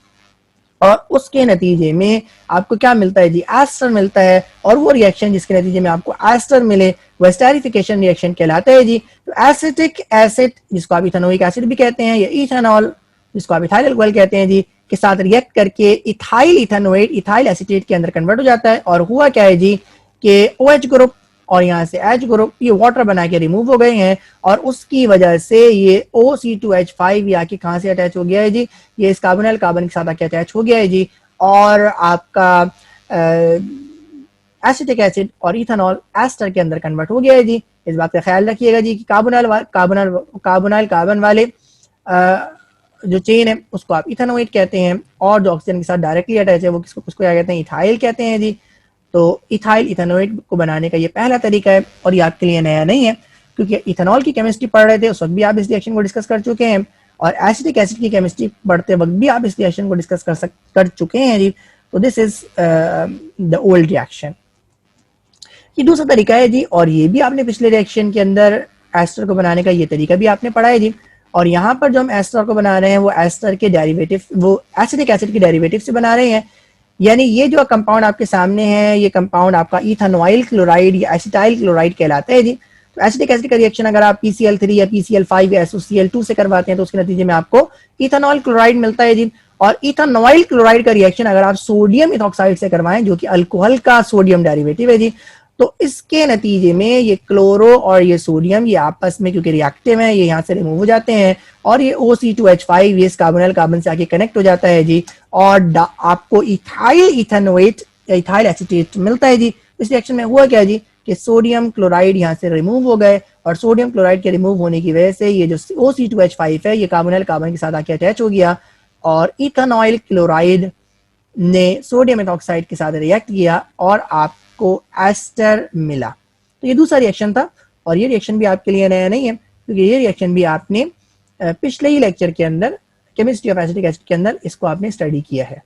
और उसके नतीजे में आपको क्या मिलता है जी, एस्टर मिलता है। और वो रिएक्शन जिसके नतीजे में आपको एस्टर मिले वो एस्टेरिफिकेशन रिएक्शन कहलाता है जी। तो एसिटिक एसिड जिसको आप इथेनोइक एसिड भी कहते हैं, या इथेनॉल जिसको आप इथाइल अल्कोहल कहते हैं जी, के साथ रिएक्ट करके इथाइल इथेनोएट इथाइल एसीटेट के अंदर कन्वर्ट हो जाता है। और हुआ क्या है जी कि OH ग्रुप और यहाँ से H ग्रुप ये वाटर बना के रिमूव हो गए हैं, और उसकी वजह से ये OC2H5 ये आके कहाँ से अटैच हो गया है जी, ये इस कार्बोनिल कार्बन के साथ आके अटैच हो गया है जी। और आपका एसिटिक एसिड और इथेनॉल एस्टर के अंदर कन्वर्ट हो गया है जी। इस बात का ख्याल रखिएगा जी कि कार्बोनिल कार्बन वाले जो चेन है उसको आप इथेनोइड कहते हैं, और जो ऑक्सीजन के साथ डायरेक्टली अटैच है वो उसको क्या कहते हैं, इथाइल कहते हैं जी। तो इथाइल इथेनोइड को बनाने का ये पहला तरीका है, और ये आपके लिए नया नहीं है क्योंकि इथेनॉल की केमिस्ट्री पढ़ रहे थे उस वक्त भी आप इस रिएक्शन को डिस्कस कर चुके हैं, और एसिटिक एसिड की केमिस्ट्री पढ़ते वक्त भी आप इस रिएक्शन को डिस्कस कर चुके हैं जी। तो this is the old reaction. ये दूसरा तरीका है जी, और ये भी आपने पिछले रिएक्शन के अंदर एस्टर को बनाने का ये तरीका भी आपने पढ़ा है जी। और यहाँ पर जो हम एस्टर को बना रहे हैं वो एस्टर के डेरिवेटिव, वो एसिटिक एसिड के डेरिवेटिव से बना रहे हैं। यानी ये जो कंपाउंड आपके सामने है ये कंपाउंड आपका इथेनॉइल क्लोराइड या एसिटाइल क्लोराइड कहलाता है जी। तो एसिटिक एसिड का रिएक्शन अगर आप PCl3 या PCl5 या SOCl2 से करवाते हैं तो उसके नतीजे में आपको इथेनॉल क्लोराइड मिलता है जी। और इथेनॉइल क्लोराइड का रिएक्शन अगर आप सोडियम इथॉक्साइड से करवाएं जो कि अल्कोहल का सोडियम डेरिवेटिव है जी, तो इसके नतीजे में ये क्लोरो और ये सोडियम ये आपस में क्योंकि रिएक्टिव है ये यहाँ से रिमूव हो जाते हैं, और ये OC2H5 ये इस कार्बोनिल कार्बन से आके कनेक्ट हो जाता है जी, और आपको इथाइल इथेनोएट या इथाइल एसीटेट मिलता है जी। इस रिएक्शन में हुआ क्या जी कि सोडियम क्लोराइड यहाँ से रिमूव हो गए, और सोडियम क्लोराइड के रिमूव होने की वजह से ये जो OC2H5 है ये कार्बोनिल कार्बन के साथ आके अटैच हो गया, और इथेनॉइल क्लोराइड ने सोडियम इथॉक्साइड के साथ रिएक्ट किया और आपको एस्टर मिला। तो ये दूसरा रिएक्शन था, और ये रिएक्शन भी आपके लिए नया नहीं है क्योंकि ये रिएक्शन भी आपने पिछले ही लेक्चर के अंदर केमिस्ट्री ऑफ एसिटिक एसिड के अंदर इसको आपने स्टडी किया है।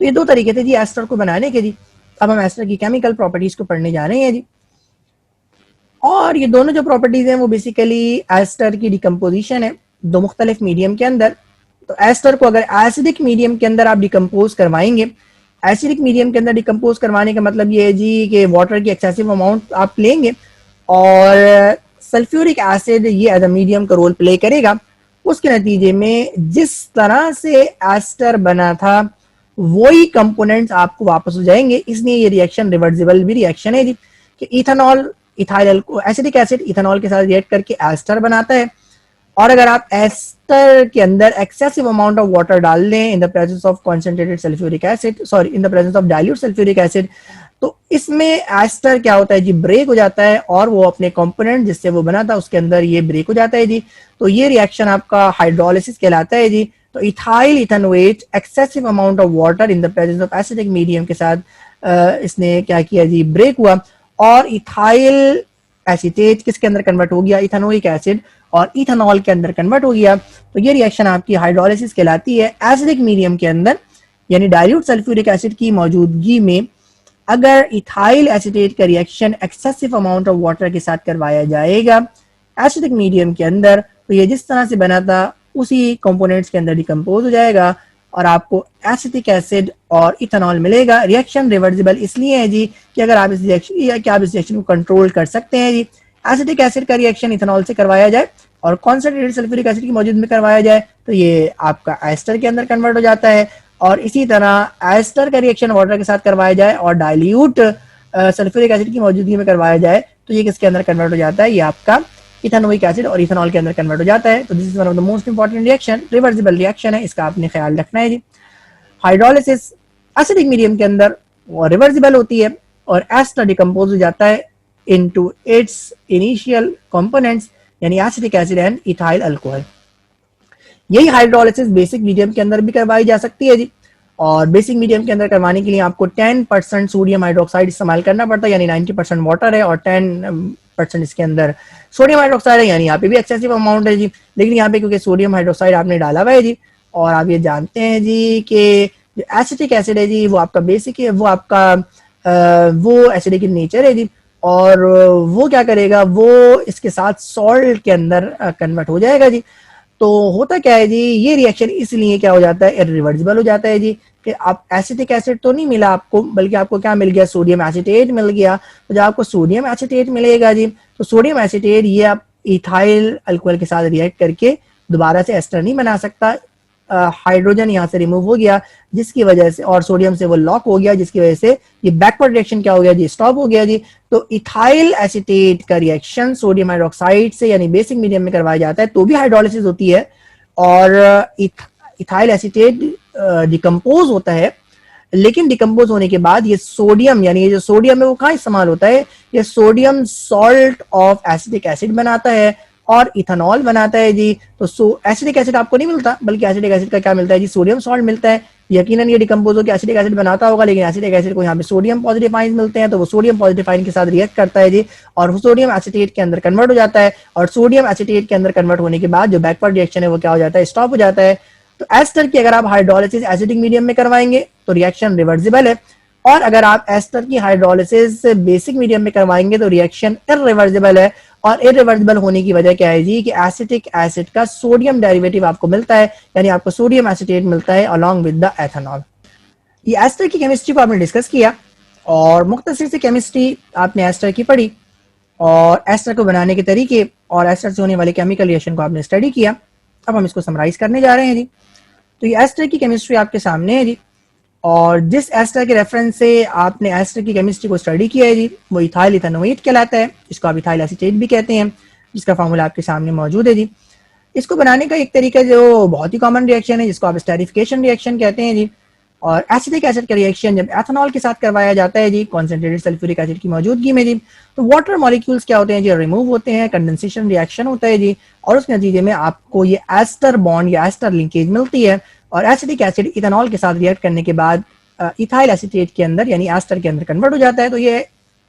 तो ये दो तरीके थे जी एस्टर को बनाने के जी। अब हम एस्टर की केमिकल प्रॉपर्टीज को पढ़ने जा रहे हैं जी। और ये दोनों जो प्रॉपर्टीज हैं वो बेसिकली एस्टर की डिकम्पोजिशन है दो मुख्तलिफ मीडियम के अंदर। तो एस्टर को अगर एसिडिक मीडियम के अंदर आप डिकम्पोज करवाएंगे, एसिडिक मीडियम के अंदर डिकम्पोज करवाने का मतलब ये है जी कि वाटर की एक्सेसिव अमाउंट आप लेंगे और सल्फ्यूरिक एसिड ये एज अ मीडियम का रोल प्ले करेगा। उसके नतीजे में जिस तरह से एस्टर बना था वही कंपोनेंट्स आपको वापस हो जाएंगे, इसलिए ये रिएक्शन रिवर्सिबल भी रिएक्शन है जी कि ethanol ethyl acidic acid ethanol के साथ रिएक्ट करके एस्टर बनाता है, और अगर आप एस्टर के अंदर एक्सेसिव अमाउंट ऑफ वाटर डाल दें in the presence of concentrated sulphuric acid in the presence of dilute sulphuric acid, तो इसमें एस्टर क्या होता है जी ब्रेक हो जाता है, और वो अपने कंपोनेंट जिससे वो बना था उसके अंदर ये ब्रेक हो जाता है जी। तो ये रिएक्शन आपका हाइड्रोलिसिस कहलाता है जी। तो ethyl ethanoate excessive amount of water in the presence of acidic medium के साथ इसने क्या किया जी ब्रेक हुआ, और इथाइल एसीटेट किसके अंदर कन्वर्ट हो गया, इथेनोइक एसिड, और इथेनॉल के अंदर कन्वर्ट हो गया। तो ये रिएक्शन आपकी हाइड्रोलिसिस कहलाती है एसिडिक मीडियम के अंदर, यानी डाइल्यूट सल्फ्यूरिक एसिड की मौजूदगी में अगर इथाइल एसीटेट का reaction excessive amount of water के साथ करवाया जाएगा एसिडिक मीडियम के अंदर, तो ये जिस तरह से बना था उसी कंपोनेंट्स के अंदर डिकम्पोज हो जाएगा और आपको एसिटिक एसिड और इथेनॉल मिलेगा। रिएक्शन रिवर्सिबल इसलिए है जी कि अगर आप इस रिएक्शन को कंट्रोल कर सकते हैं जी। एसिटिक एसिड का रिएक्शन इथेनॉल से करवाया जाए और कॉन्सेंट्रेटेड सल्फ्यूरिक एसिड की मौजूदगी में करवाया जाए तो ये आपका एस्टर के अंदर कन्वर्ट हो जाता है, और इसी तरह एस्टर का रिएक्शन वाटर के साथ करवाया जाए और डाइल्यूट सल्फ्यूरिक एसिड की मौजूदगी में करवाया जाए तो ये किसके अंदर कन्वर्ट हो जाता है, ये आपका इथेनोइक एसिड और इथेनॉल के अंदर कन्वर्ट हो जाता है। तो this is one of the most important reaction, reversible reaction है, इसका आपने ख्याल रखना है जी। हाइड्रोलिसिस एसिडिक मीडियम के अंदर रिवर्सिबल होती है और एस्टर डिकम्पोज हो जाता है इनटू इट्स इनिशियल कंपोनेंट्स यानी acetic acid and ethyl alcohol. यही हाइड्रोलिसिस बेसिक मीडियम के अंदर भी करवाई जा सकती है जी। और बेसिक मीडियम के अंदर करवाने के लिए आपको 10% सोडियम हाइड्रोक्साइड इस्तेमाल करना पड़ता है, यानी 90% वाटर है और 10% इसके अंदर सोडियम हाइड्रोक्साइड है, यानी यहाँ पे भी एक्सेसिव अमाउंट है जी। लेकिन यहाँ पे क्योंकि सोडियम हाइड्रोक्साइड आपने डाला हुआ है जी, और आप ये जानते हैं जी कि जो एसिटिक एसिड है जी वो आपका बेसिक है, वो आपका वो एसिडिक इन नेचर है जी, और वो क्या करेगा, वो इसके साथ सॉल्ट के अंदर कन्वर्ट हो जाएगा जी। तो होता क्या है जी, ये रिएक्शन इसलिए क्या हो जाता है, इरिवर्सिबल हो जाता है जी, कि आप एसिटिक एसिड तो नहीं मिला आपको, बल्कि आपको क्या मिल गया, सोडियम एसिटेट मिल गया। तो जब आपको सोडियम एसिटेट मिलेगा जी, तो सोडियम एसिटेट ये आप इथाइल अल्कोहल के साथ रिएक्ट करके दोबारा से एस्टर नहीं बना सकता। हाइड्रोजन यहाँ से रिमूव हो गया जिसकी वजह से, और सोडियम से वो लॉक हो गया जिसकी वजह से ये बैकवर्ड रिएक्शन क्या हो गया जी, स्टॉप हो गया जी। तो इथाइल एसिटेट का रिएक्शन सोडियम हाइड्रोक्साइड से यानी बेसिक मीडियम में करवाया जाता है तो भी हाइड्रोलिसिस होती है, और इथाइल एसिटेट डिकम्पोज होता है। लेकिन डिकम्पोज होने के बाद ये सोडियम, यानी ये जो सोडियम है वो कहाँ इस्तेमाल होता है, ये sodium salt of acetic acid बनाता है और इथेनॉल बनाता है जी। तो एसिटिक एसिड आपको नहीं मिलता, बल्कि एसिटिक एसिड का क्या मिलता है जी, सोडियम सॉल्ट मिलता है। यकीनन ये डिकम्पोज होकर एसिटिक एसिड बनाता होगा, लेकिन एसिटिक एसिड को यहाँ पे सोडियम पॉजिटिव आयन मिलते हैं, तो वो सोडियम पॉजिटिव आयन के साथ रिएक्ट करता है जी, और वो सोडियम एसिटेट के अंदर कन्वर्ट हो जाता है। और सोडियम एसिटेट के अंदर कन्वर्ट होने के बाद जो बैकवर्ड रिएक्शन है वो क्या हो जाता है, स्टॉप हो जाता है। तो एस्टर की अगर आप हाइड्रोलिसिस एसिडिक मीडियम में करवाएंगे तो रिएक्शन रिवर्सिबल है, और अगर आप एस्टर की हाइड्रोलिसिस बेसिक मीडियम में करवाएंगे तो रिएक्शन इरिवर्सिबल है। और इरिवर्सिबल होने की वजह क्या है जी, कि एसिटिक एसिड का सोडियम डेरिवेटिव आपको मिलता है, यानी आपको सोडियम एसिटेट मिलता है अलोंग विद द एथेनॉल। ये एस्टर की केमिस्ट्री को आपने डिस्कस किया, और मुख्तसर से केमिस्ट्री आपने एस्टर की पढ़ी, और एस्टर को बनाने के तरीके और एस्टर से होने वाले केमिकल रिएक्शन को आपने स्टडी किया। अब हम इसको समराइज करने जा रहे हैं जी। तो ये एस्टर की केमिस्ट्री आपके सामने है जी, और जिस एस्टर के रेफरेंस से आपने एस्टर की केमिस्ट्री को स्टडी किया है जी, वो इथाइल इथेनोएट कहलाता है, इसको आप इथाइल एसिटेट भी कहते हैं, जिसका फार्मूला आपके सामने मौजूद है जी। इसको बनाने का एक तरीका जो बहुत ही कॉमन रिएक्शन है, जिसको आप स्टेरिफिकेशन रिएक्शन कहते हैं जी। और एसिटिक एसिड का रिएक्शन जब एथेनॉल के साथ करवाया जाता है जी, कॉन्सेंट्रेटेड सल्फ्यूरिक एसिड की मौजूदगी में जी, तो वाटर मॉलिक्यूल्स क्या होते हैं जी, रिमूव होते हैं, कंडेंसेशन रिएक्शन होता है जी, और उस नतीजे में आपको ये एस्टर बॉन्ड या एस्टर लिंकेज मिलती है, और एसिटिक एसिड इथेनॉल के साथ रिएक्ट करने के बाद इथाइल एसिटेट के अंदर यानी एस्टर के अंदर कन्वर्ट हो जाता है। तो ये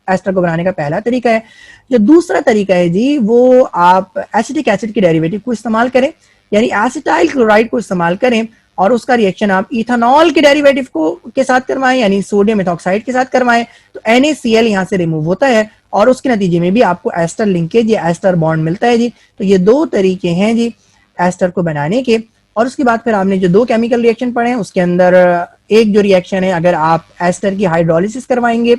एस्टर को बनाने का पहला तरीका है। जो दूसरा तरीका है जी, वो आप एसिटिक एसिड के डेरिवेटिव को इस्तेमाल करें, यानी एसिटाइल क्लोराइड को इस्तेमाल करें, और उसका रिएक्शन आप इथेनॉल के डेरिवेटिव को के साथ करवाएं, यानी सोडियम मेथॉक्साइड के साथ करवाएं, तो NaCl यहाँ से रिमूव होता है, और उसके नतीजे में भी आपको एस्टर लिंकेज या एस्टर बॉन्ड मिलता है जी। तो ये दो तरीके हैं जी एस्टर को बनाने के। और उसके बाद फिर आपने जो दो केमिकल रिएक्शन पढ़े हैं, उसके अंदर एक जो रिएक्शन है, अगर आप एस्टर की हाइड्रोलिसिस करवाएंगे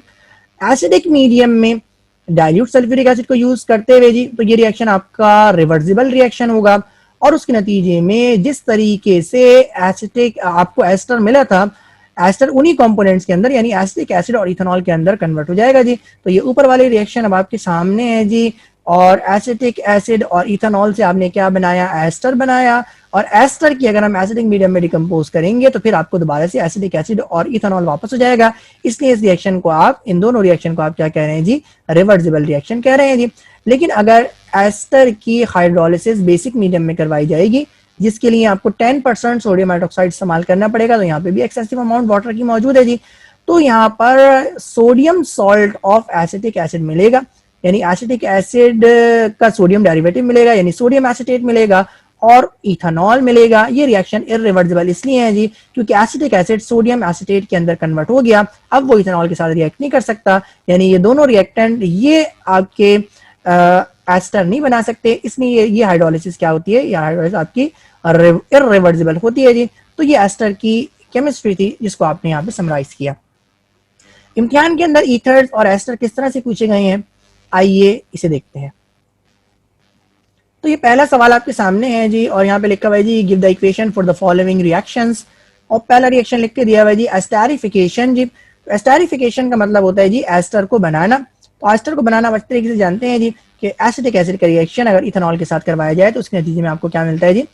एसिडिक मीडियम में डाइल्यूट सल्फ्यूरिक एसिड को यूज करते हुए जी, तो ये रिएक्शन आपका रिवर्सिबल रिएक्शन होगा, और उसके नतीजे में जिस तरीके से एसिटिक आपको एस्टर मिला था, एस्टर उन्हीं कंपोनेंट्स के अंदर यानी एसिटिक एसिड और इथेनॉल के अंदर कन्वर्ट हो जाएगा जी। तो ये ऊपर वाले रिएक्शन अब आपके सामने है जी, और एसिटिक एसिड और इथेनॉल से आपने क्या बनाया, एस्टर बनाया, और एस्टर की अगर हम एसिडिक मीडियम में डिकम्पोज करेंगे तो फिर आपको दोबारा से एसिडिक एसिड और इथेनॉल वापस हो जाएगा। इसलिए इस रिएक्शन को आप, इन दोनों रिएक्शन को आप क्या कह रहे हैं जी, रिवर्सिबल रिएक्शन कह रहे हैं जी। लेकिन अगर एस्टर की हाइड्रोलिसिस बेसिक मीडियम में करवाई जाएगी, जिसके लिए आपको 10% सोडियम हाइड्रोक्साइड इस्तेमाल करना पड़ेगा, तो यहाँ पे भी एक्सेसिव अमाउंट वाटर की मौजूद है जी। तो यहाँ पर sodium salt of acetic acid मिलेगा, यानी एसिटिक एसिड का सोडियम डेरिवेटिव मिलेगा, यानी सोडियम एसिटेट मिलेगा, और इथेनॉल मिलेगा। ये रिएक्शन इरिवर्सिबल इसलिए है जी, क्योंकि एसिटिक एसिड सोडियम एसिटेट के अंदर कन्वर्ट हो गया, अब वो इथेनॉल के साथ रिएक्ट नहीं कर सकता, यानी ये दोनों रिएक्टेंट ये आपके एस्टर नहीं बना सकते, इसलिए ये हाइड्रोलिसिस क्या होती है, या हाइड्रोलिसिस आपकी इरिवर्सिबल होती है जी। तो ये एस्टर की केमिस्ट्री थी, जिसको आपने यहाँ पे समराइज किया। इम्तिहान के अंदर ईथर्स और एस्टर किस तरह से पूछे गए हैं, आइए इसे देखते हैं। तो ये पहला सवाल आपके सामने है जी, और यहाँ पे लिखा हुआ है जी, give the equation for the following reactions, और पहला रिएक्शन लिख के दिया हुआ है जी एस्टेरिफिकेशन जी। एस्टरिफिकेशन का मतलब होता है जी एस्टर को बनाना। तो एस्टर को बनाना अच्छी तरीके से जानते हैं जी कि एसिटिक एसिड का रिएक्शन अगर इथेनॉल के साथ करवाया जाए तो उसके नतीजे में आपको क्या मिलता है जी,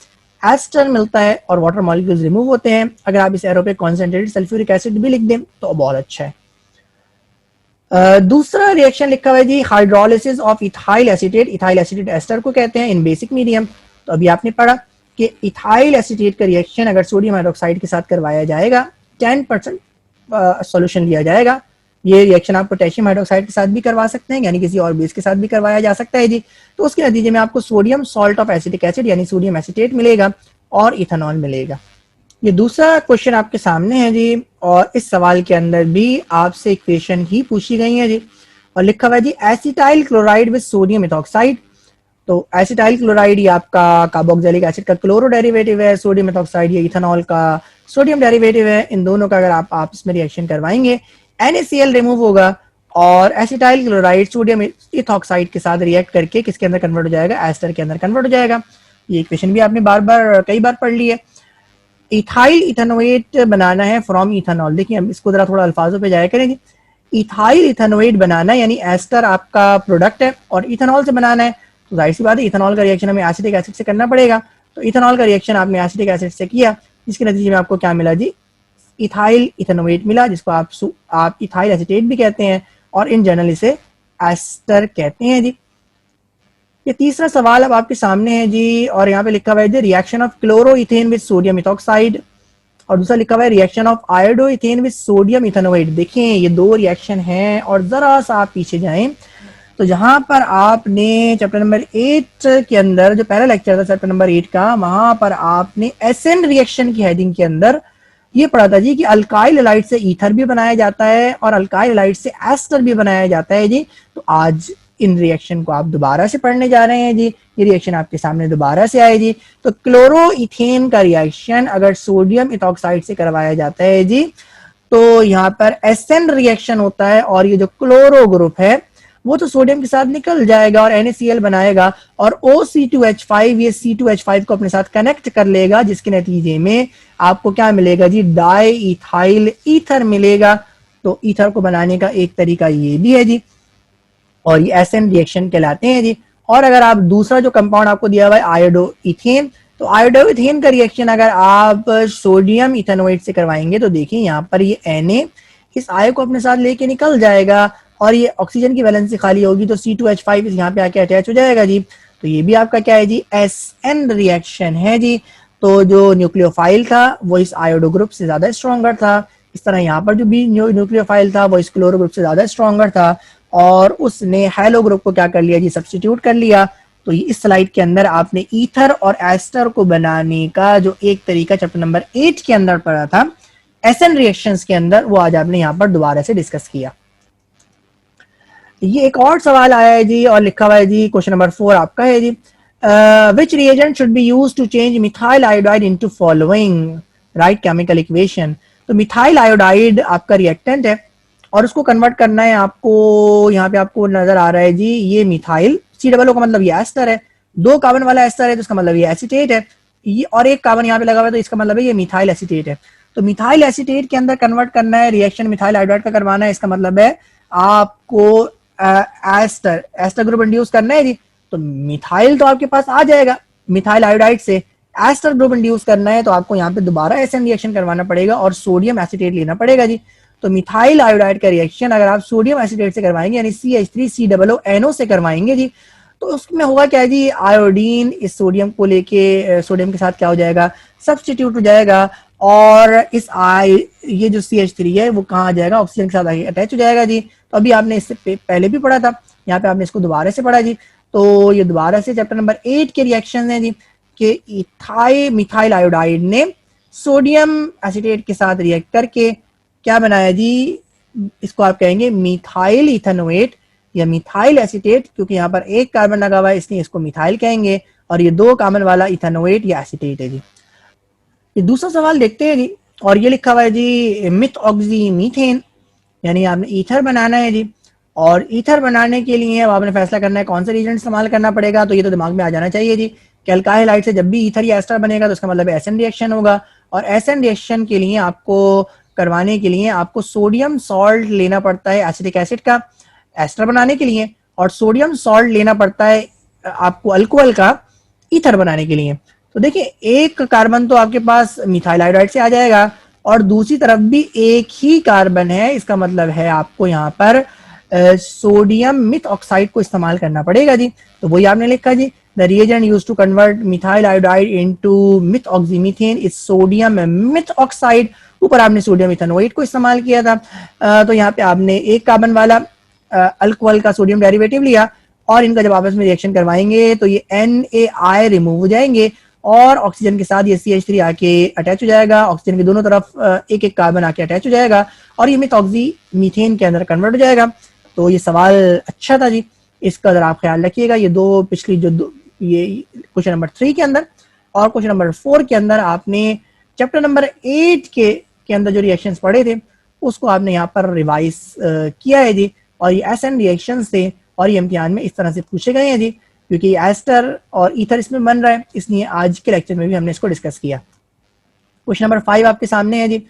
एस्टर मिलता है और वाटर मॉलिक्यूल्स रिमूव होते हैं। अगर आप इस एरो पे कॉन्सेंट्रेटेड सल्फ्यूरिक एसिड भी लिख दें तो बहुत अच्छा है। दूसरा रिएक्शन लिखा हुआ है जी hydrolysis of ethyl acetate. Ethyl acetate ester को कहते हैं इन बेसिक मीडियम। तो अभी आपने पढ़ा कि इथाइल एसीटेट का रिएक्शन अगर सोडियम हाइड्रोक्साइड के साथ करवाया जाएगा 10% सॉल्यूशन लिया जाएगा। ये रिएक्शन आप पोटेशियम हाइड्रोक्साइड के साथ भी करवा सकते हैं, यानी किसी और बेस के साथ भी करवाया जा सकता है जी। तो उसके नतीजे में आपको sodium salt of acetic acid यानी सोडियम एसीटेट मिलेगा और इथेनॉल मिलेगा। ये दूसरा क्वेश्चन आपके सामने है जी, और इस सवाल के अंदर भी आपसे इक्वेशन ही पूछी गई है जी, और लिखा हुआ है जी acetyl chloride with sodium methoxide. तो एसिटाइल क्लोराइड ये आपका कार्बोक्सिलिक एसिड का क्लोरो डेरिवेटिव है, सोडियम मेथॉक्साइड ये इथेनॉल का सोडियम डेरिवेटिव है। इन दोनों का अगर आप आपस में रिएक्शन करवाएंगे NaCl रिमूव होगा और एसिटाइल क्लोराइड सोडियम इथॉक्साइड के साथ रिएक्ट करके किसके अंदर कन्वर्ट हो जाएगा, एस्टर के अंदर कन्वर्ट हो जाएगा। ये इक्वेशन भी आपने कई बार पढ़ ली है। इथाइल इथेनोएट बनाना है फ्रॉम इथेनॉल। देखिए हम इसको जरा थोड़ा अल्फाजों पे जाया करेंगे। इथाइल इथेनोएट बनाना है यानी एस्टर आपका प्रोडक्ट है और इथेनॉल से बनाना है, तो जाहिर सी बात है इथेनॉल का रिएक्शन हमें एसिटिक एसिड से करना पड़ेगा। तो इथेनॉल का रिएक्शन आपने एसिटिक एसिड से किया, जिसके नतीजे में आपको क्या मिला जी, इथाइल इथेनोएट मिला, जिसको आप इथाइल एसिटेट भी कहते हैं और इन जनरल इसे एस्टर कहते हैं जी। ये तीसरा सवाल अब आपके सामने है जी, और यहाँ पे लिखा हुआ है reaction of chloroethane with sodium ethoxide, और दूसरा लिखा हुआ है reaction of iodoethane with sodium ethanoate. देखें ये दो रिएक्शन हैं, और जरा सा आप पीछे जाएं तो जहां पर आपने चैप्टर नंबर 8 के अंदर जो पहला लेक्चर था चैप्टर नंबर 8 का, वहां पर आपने एसएन रिएक्शन की हेडिंग के अंदर ये पढ़ा था जी कि अल्काइल हैलाइड से ईथर भी बनाया जाता है और अल्काइल हैलाइड से एस्टर भी बनाया जाता है जी। तो आज इन रिएक्शन को आप दोबारा से पढ़ने जा रहे हैं जी। ये रिएक्शन आपके सामने दोबारा से आए जी। तो क्लोरोइथेन का रिएक्शन अगर सोडियम इथॉक्साइड से करवाया जाता है जी, तो यहाँ पर एसएन रिएक्शन होता है और ये जो क्लोरो ग्रुप है वो तो सोडियम के साथ निकल जाएगा और NaCl बनाएगा, और OC2H5 ये C2H5 को अपने साथ कनेक्ट कर लेगा, जिसके नतीजे में आपको क्या मिलेगा जी, डाई इथाइल ईथर मिलेगा। तो ईथर को बनाने का एक तरीका ये भी है जी, और ये एसएन रिएक्शन कहलाते हैं जी। और अगर आप दूसरा जो कंपाउंड आपको दिया हुआ है आयोडोइथेन, तो आयोडोइथेन का रिएक्शन अगर आप सोडियम इथेनोएट से करवाएंगे तो देखिए यहाँ पर ये Na इस आयो को अपने साथ लेके निकल जाएगा और ये ऑक्सीजन की वैलेंसी खाली होगी तो C2H5 यहाँ पे आके अटैच हो जाएगा जी। तो ये भी आपका क्या है जी, SN रिएक्शन है जी। तो जो न्यूक्लियोफाइल था वो इस आयोडो ग्रुप से ज्यादा स्ट्रॉन्गर था, इस तरह यहाँ पर जो भी न्यूक्लियोफाइल था वो इस क्लोरो ग्रुप से ज्यादा स्ट्रॉन्गर था, और उसने हेलो ग्रुप को क्या कर लिया जी, सब्स्टिट्यूट कर लिया। तो इस स्लाइड के अंदर आपने ईथर और एस्टर को बनाने का जो एक तरीका चैप्टर नंबर 8 के अंदर पढ़ा था एसएन रिएक्शंस के अंदर, वो आज आपने यहाँ पर दोबारा से डिस्कस किया। ये एक और सवाल आया है जी, और लिखा हुआ है जी क्वेश्चन नंबर 4 आपका है जी, which reagent should be used to change methyl iodide into following, right chemical equation. तो मिथाइल आयोडाइड आपका रिएक्टेंट है और उसको कन्वर्ट करना है आपको। यहाँ पे आपको नजर आ रहा है जी ये मिथाइल, C डबल O का मतलब ये एस्टर है, 2 कार्बन वाला एस्टर है तो इसका मतलब ये एसीटेट है, ये और एक कार्बन यहाँ पे लगा हुआ है तो इसका मतलब है ये मिथाइल एसीटेट है। तो मिथाइल एसीटेट के अंदर कन्वर्ट करना है, रिएक्शन मिथाइल आयोडाइड का करवाना है, इसका मतलब है आपको एस्टर ग्रुप इंड्यूस करना है जी। तो मिथाइल तो आपके पास आ जाएगा मिथाइल आयोडाइड से, एस्टर ग्रुप इंड्यूस करना है तो आपको यहाँ पे दोबारा एसएन रिएक्शन करवाना पड़ेगा और सोडियम एसीटेट लेना पड़ेगा जी। तो मिथाइल आयोडाइड का रिएक्शन अगर आप सोडियम एसीटेट से करवाएंगे यानी CH3COO से करवाएंगे जी, तो उसमें होगा क्या जी, आयोडीन इस सोडियम को लेके सोडियम के साथ क्या हो जाएगा, सब्स्टिट्यूट हो जाएगा, और इस ये जो CH3 है वो कहाँ आ जाएगा, ऑक्सीजन के साथ अटैच हो जाएगा जी। तो अभी आपने इससे पहले भी पढ़ा था, यहाँ पे आपने इसको दोबारा से पढ़ा जी। तो ये दोबारा से चैप्टर नंबर 8 के रिएक्शन है जी कि मिथाइल आयोडाइड ने सोडियम एसीटेट के साथ रिएक्ट करके क्या बनाया जी, इसको आप कहेंगे मिथाइल इथेनोएट या मिथाइल एसीटेट, क्योंकि यहाँ पर एक कार्बन लगा हुआ है इसलिए इसको मिथाइल कहेंगे, और ये 2 कार्बन वाला इथेनोएट या एसीटेट है जी। ये दूसरा सवाल देखते हैं जी, और ये लिखा हुआ है जी मिथ ऑक्सी मीथेन, यानी आपने ईथर बनाना है जी, और ईथर बनाने के लिए अब आपने फैसला करना है कौन सा रीजेंट इस्तेमाल करना पड़ेगा। तो ये तो दिमाग में आ जाना चाहिए जी कि अल्काइल हाइड से जब भी ईथर या एस्टर बनेगा तो उसका मतलब एसएन रिएक्शन होगा, और एसएन रिएक्शन के लिए आपको करवाने के लिए आपको सोडियम सॉल्ट लेना पड़ता है एसिटिक एसिड का एस्टर बनाने के लिए, और सोडियम सॉल्ट लेना पड़ता है आपको अल्कोहल का ईथर बनाने के लिए। तो देखिए एक कार्बन तो आपके पास मिथाइल आयोडाइड से आ जाएगा और दूसरी तरफ भी एक ही कार्बन है, इसका मतलब है आपको यहाँ पर सोडियम मिथ ऑक्साइड को इस्तेमाल करना पड़ेगा जी। तो वही आपने लिखा जी, the reagent used to convert methyl iodide into methoxymethane is sodium methoxide. ऊपर आपने सोडियम इथेनोएट को इस्तेमाल किया था। तो यहाँ पे आपने एक कार्बन वाला अल्कोहल का सोडियम डेरिवेटिव लिया और इनका जब आपस में रिएक्शन करवाएंगे तो ये NaI रिमूव हो जाएंगे और ऑक्सीजन के साथ ये CH3 आके अटैच हो जाएगा, ऑक्सीजन के दोनों तरफ एक एक कार्बन आके अटैच हो जाएगा और ये मिथऑक्सी मीथेन के अंदर कन्वर्ट हो जाएगा। तो ये सवाल अच्छा था जी, इसका जरा आप ख्याल रखिएगा। ये दो पिछली ये क्वेश्चन नंबर 3 के अंदर और क्वेश्चन नंबर 4 के अंदर आपने चैप्टर नंबर 8 के अंदर जो रिएक्शंस पढ़े थे उसको आपने यहाँ पर रिवाइज किया है जी। और ये एसएन रिएक्शंस थे और ये इम्तिहान में इस तरह से पूछे गए हैं जी, क्योंकि एस्टर और ईथर इसमें बन रहा है, इसलिए आज के लेक्चर में भी हमने इसको डिस्कस किया। क्वेश्चन नंबर 5 आपके सामने है जी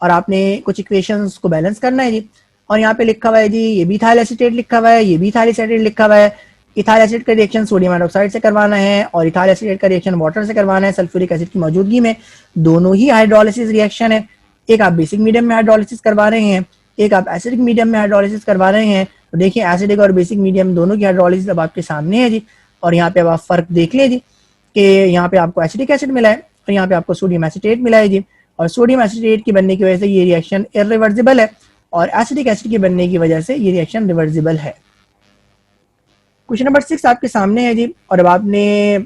और आपने कुछ इक्वेशंस को बैलेंस करना है जी। और यहाँ पे लिखा हुआ है जी, ये भी इथाइल एसीटेट लिखा हुआ है, ये भी इथाइल एसीटेट लिखा हुआ है। इथाइल एसिड का रिएक्शन सोडियम हाइड्रोक्साइड से करवाना है और इथाइल एसीटेट का रिएक्शन वाटर से करवाना है सल्फ्यूरिक एसिड की मौजूदगी में। दोनों ही हाइड्रोलिसिस रिएक्शन है, एक आप बेसिक मीडियम में हाइड्रोलिसिस करवा रहे हैं, एक आप एसिडिक मीडियम में हाइड्रोलिसिस करवा रहे हैं। तो देखिए एसिडिक और बेसिक मीडियम दोनों की हाइड्रोलिसिस अब आपके सामने है जी। और यहाँ पे अब आप फर्क देख लें जी कि यहाँ पे आपको एसिडिक एसिड मिला है और यहाँ पे आपको सोडियम एसीटेट मिला है जी। और सोडियम एसीटेट के बनने की वजह से ये रिएक्शन इरिवर्सिबल है और एसिडिक एसिड के बनने की वजह से ये रिएक्शन रिवर्सिबल है। क्वेश्चन नंबर 6 आपके सामने है जी और अब आपने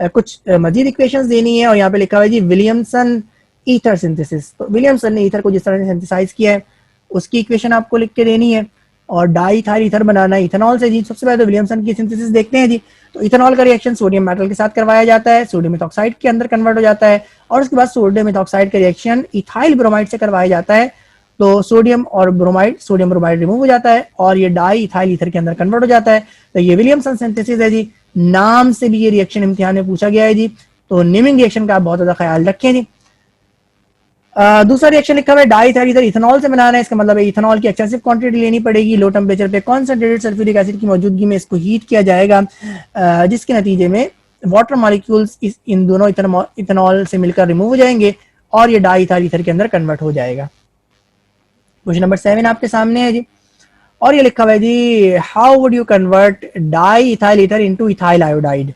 कुछ मजीद इक्वेशंस देनी है और यहाँ पे लिखा हुआ है जी विलियमसन ईथर सिंथेसिस। तो विलियमसन ने ईथर को जिस तरह से सिंथेसाइज किया है उसकी इक्वेशन आपको लिख के देनी है और डाईथाइल ईथर बनाना है इथेनॉल से जी। सबसे पहले तो विलियमसन की सिंथेसिस देखते हैं जी। तो इथेनॉल का रिएक्शन सोडियम मेटल के साथ करवाया जाता है, सोडियम मिथॉक्साइड के अंदर कन्वर्ट हो जाता है और उसके बाद सोडियम मिथॉक्साइड का रिएक्शन इथाइल ब्रोमाइड से करवाया जाता है। तो सोडियम और ब्रोमाइड, सोडियम ब्रोमाइड रिमूव हो जाता है और ये डाई इथाइल ईथर के अंदर कन्वर्ट हो जाता है। तो ये विलियमसन सिंथेसिस है जी। नाम से भी ये रिएक्शन इम्तिहान में पूछा गया है जी, तो नेमिंग रिएक्शन का आप बहुत ज्यादा ख्याल रखें जी। दूसरा रिएक्शन लिखा हुआ है डाईथाइल ईथर इथेनॉल से बनाना है, इसका मतलब है इथेनॉल की एक्सेसिव क्वांटिटी लेनी पड़ेगी, लो टेम्परेचर पे कॉन्सेंट्रेटेड सल्फ्यूरिक एसिड की मौजूदगी में इसको हीट किया जाएगा, जिसके नतीजे में वाटर मॉलिक्यूल्स इन दोनों इथेनॉल से मिलकर रिमूव हो जाएंगे और ये डाईथाइल ईथर के अंदर कन्वर्ट हो जाएगा। क्वेश्चन नंबर 7 आपके सामने है जी और ये लिखा हुआ है जी how would you convert diethyl ether into ethyl iodide.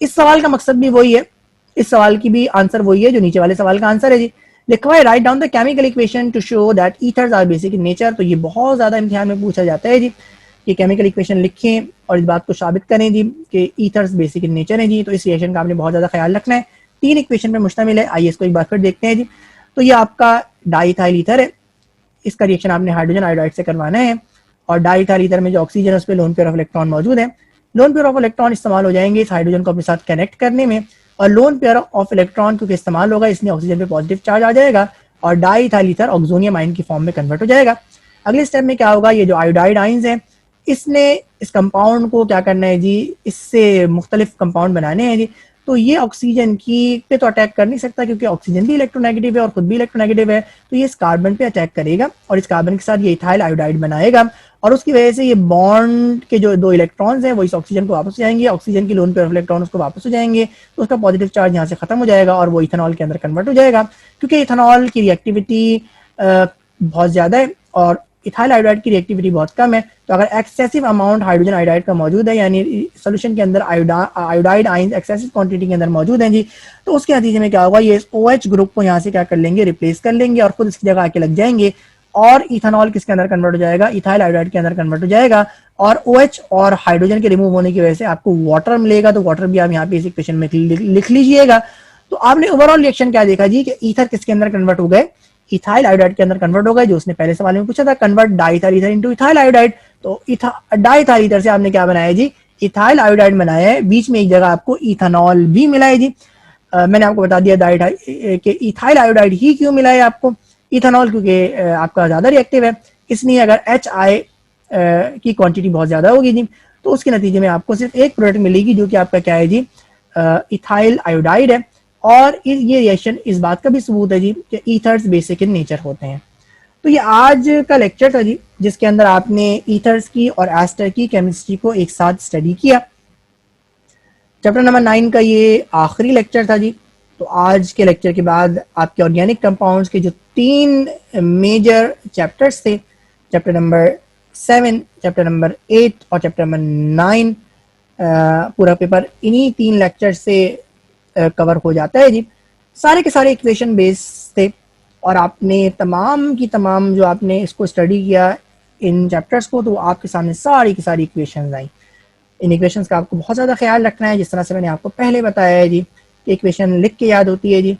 इस सवाल का मकसद भी वही है, इस सवाल की भी आंसर वही है जो नीचे वाले सवाल का आंसर है जी। लिखा हुआ है write down the chemical equation to show that ethers are basic in nature. तो ये बहुत ज्यादा इम्तिहान में पूछा जाता है जी, ये केमिकल इक्वेशन लिखें और इस बात को साबित करें जी कि ईथर्स बेसिक इन नेचर है जी। तो इस रिएक्शन का आपने बहुत ज्यादा ख्याल रखना है, 3 इक्वेशन पे मुश्तमिल है। आइए इसको एक बार फिर देखते हैं जी। तो ये आपका डाईथाइल ईथर है, इसका रिएक्शन आपने हाइड्रोजन आयोडाइड से करवाना है और डाईथाइल ईथर में जो ऑक्सीजन है उस पर लोन पेयर ऑफ इलेक्ट्रॉन मौजूद है। लोन पेयर ऑफ इलेक्ट्रॉन इस्तेमाल हो जाएंगे इस हाइड्रोजन को अपने साथ कनेक्ट करने में और लोन पेयर ऑफ इलेक्ट्रॉन क्योंकि इस्तेमाल होगा इसलिए ऑक्सीजन पे पॉजिटिव चार्ज आ जाएगा और डाईथाइल ईथर ऑक्सोनियम आयन की फॉर्म में कन्वर्ट हो जाएगा। अगले स्टेप में क्या होगा, ये जो आयोडाइड आयंस है इसने इस कंपाउंड को क्या करना है जी, इससे मुख्तलिफ कंपाउंड बनाने हैं जी। तो ये ऑक्सीजन की पे तो अटैक कर नहीं सकता क्योंकि ऑक्सीजन भी इलेक्ट्रोनेगेटिव है और खुद भी इलेक्ट्रोनेगेटिव है, तो ये इस कार्बन पे अटैक करेगा और इस कार्बन के साथ ये इथाइल आयोडाइड बनाएगा और उसकी वजह से ये बॉन्ड के जो 2 इलेक्ट्रॉन्स हैं वो इस ऑक्सीजन को वापस हो जाएंगे, ऑक्सीजन की लोन पेयर ऑफ इलेक्ट्रॉन उसको वापस हो जाएंगे, तो उसका पॉजिटिव चार्ज यहाँ से खत्म हो जाएगा और वो इथेनॉल के अंदर कन्वर्ट हो जाएगा। क्योंकि इथेनॉल की रिएक्टिविटी बहुत ज्यादा है और इथाइल आयोडाइड की रिएक्टिविटी बहुत कम है, तो अगर एक्सेसिव अमाउंट हाइड्रोजन आयोडाइड का मौजूद है यानी सॉल्यूशन के अंदर आयोडाइड आयंस एक्सेसिव क्वांटिटी के अंदर मौजूद हैं जी, तो उसके नतीजे में क्या होगा, ये OH ग्रुप को यहाँ से क्या कर लेंगे, रिप्लेस कर लेंगे और खुद इसकी जगह आके लग जाएंगे और इथेनॉल किसके अंदर कन्वर्ट हो जाएगा, इथाइल आयोडाइड के अंदर कन्वर्ट हो जाएगा और OH और हाइड्रोजन के रिमूव होने की वजह से आपको वाटर मिलेगा। तो वाटर भी आप यहाँ पे इस इक्वेशन में लिख लीजिएगा। तो आपने ओवरऑल रिएक्शन क्या देखा जी कि ईथर किसके अंदर कन्वर्ट हो गए, इथाइल आयोडाइड के अंदर कन्वर्ट हो गए, जो उसने पहले सवाल में पूछा था, convert diethyl ether into ethyl iodide. तो डाईथाइल ईथर से आपने क्या बनाया जी, इथाइल आयोडाइड बनाया है, बीच में एक जगह आपको इथेनॉल भी मिला है जी। मैंने आपको बता दिया डाईथाइल कि इथाइल आयोडाइड ही क्यों मिला है आपको, इथेनॉल क्योंकि आपका ज्यादा रिएक्टिव है, इसलिए अगर HI की क्वांटिटी बहुत ज्यादा होगी जी तो उसके नतीजे में आपको सिर्फ एक प्रोडक्ट मिलेगी जो कि आपका क्या है जी, इथाइल आयोडाइड है। और ये रिएक्शन इस बात का भी सबूत है जी कि ईथर्स बेसिक इन नेचर होते हैं। तो ये आज का लेक्चर था जी, जिसके अंदर आपने ईथर्स की और एस्टर की केमिस्ट्री को एक साथ स्टडी किया। चैप्टर नंबर 9 का ये आखिरी लेक्चर था जी। तो आज के लेक्चर के बाद आपके ऑर्गेनिक कंपाउंड्स के जो 3 मेजर चैप्टर्स थे, चैप्टर नंबर 7, चैप्टर नंबर 8 और चैप्टर नंबर 9, पूरा पेपर इन्हीं 3 लेक्चर से कवर हो जाता है जी। सारे के सारे इक्वेशन बेस थे और आपने तमाम की तमाम जो आपने इसको स्टडी किया इन चैप्टर्स को, तो आपके सामने सारी की सारी इक्वेशंस आई। इन इक्वेशंस का आपको बहुत ज़्यादा ख्याल रखना है, जिस तरह से मैंने आपको पहले बताया है जी कि इक्वेशन लिख के याद होती है जी।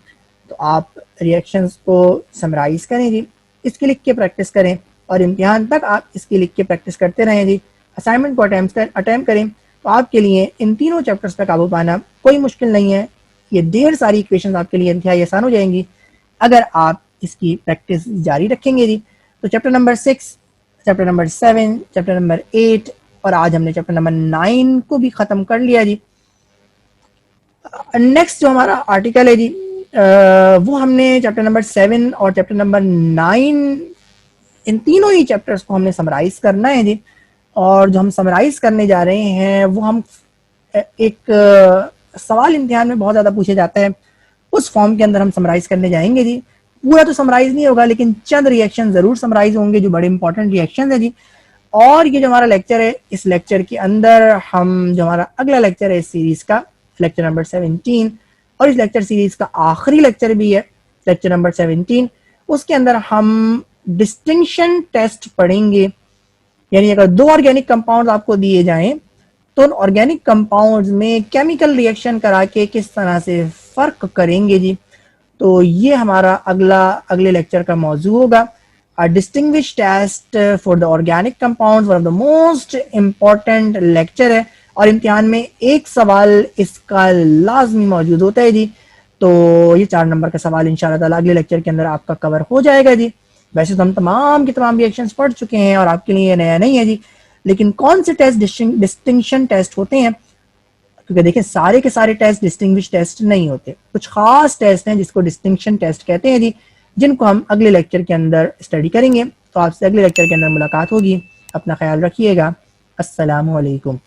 तो आप रिएक्शंस को समराइज करें जी, इसकी लिख के प्रैक्टिस करें और इम्तिहान तक आप इसकी लिख के प्रैक्टिस करते रहें जी। असाइनमेंट को अटैम्प्ट करें तो आपके लिए इन तीनों चैप्टर्स पर काबू पाना कोई मुश्किल नहीं है। ये ढेर सारी इक्वेशन आपके लिए इंतहाई आसान हो जाएंगी अगर आप इसकी प्रैक्टिस जारी रखेंगे जी। तो chapter number 6, chapter number 7, chapter number 8 और आज हमने चैप्टर नंबर 9 को भी खत्म कर लिया जी। नेक्स्ट जो हमारा आर्टिकल है जी, वो हमने चैप्टर नंबर 7 और चैप्टर नंबर 9, इन तीनों ही चैप्टर्स को हमने समराइज करना है जी। और जो हम समराइज करने जा रहे हैं वो हम एक सवाल इम्तिहान में बहुत ज़्यादा पूछे जाता है, उस फॉर्म के अंदर हम समराइज करने जाएंगे जी। पूरा तो समराइज नहीं होगा लेकिन चंद रिएक्शन जरूर समराइज होंगे जो बड़े इंपॉर्टेंट रिएक्शन है जी। और ये जो हमारा लेक्चर है, इस लेक्चर के अंदर हम जो हमारा अगला लेक्चर है इस सीरीज का, लेक्चर नंबर 17, और इस लेक्चर सीरीज का आखिरी लेक्चर भी है, लेक्चर नंबर 17, उसके अंदर हम डिस्टिंक्शन टेस्ट पढ़ेंगे। यानी अगर 2 ऑर्गेनिक कंपाउंड आपको दिए जाएं तो उन ऑर्गेनिक कंपाउंड्स में केमिकल रिएक्शन करा के किस तरह से फर्क करेंगे जी। तो ये हमारा अगले लेक्चर का मौजू होगा। Distinguish test for the organic compounds one of the most important lecture है और इम्तिहान में एक सवाल इसका लाजमी मौजूद होता है जी। तो ये 4 नंबर का सवाल इंशाल्लाह ताला अगले लेक्चर के अंदर आपका कवर हो जाएगा जी। वैसे तो हम तमाम की तमाम रिएक्शंस पढ़ चुके हैं और आपके लिए नया नहीं है जी, लेकिन कौन से टेस्ट डिस्टिंक्शन टेस्ट होते हैं, क्योंकि देखिए सारे के सारे टेस्ट डिस्टिंग्विश टेस्ट नहीं होते, कुछ खास टेस्ट हैं जिसको डिस्टिंक्शन टेस्ट कहते हैं जी, जिनको हम अगले लेक्चर के अंदर स्टडी करेंगे। तो आपसे अगले लेक्चर के अंदर मुलाकात होगी। अपना ख्याल रखिएगा। अस्सलामु अलैकुम।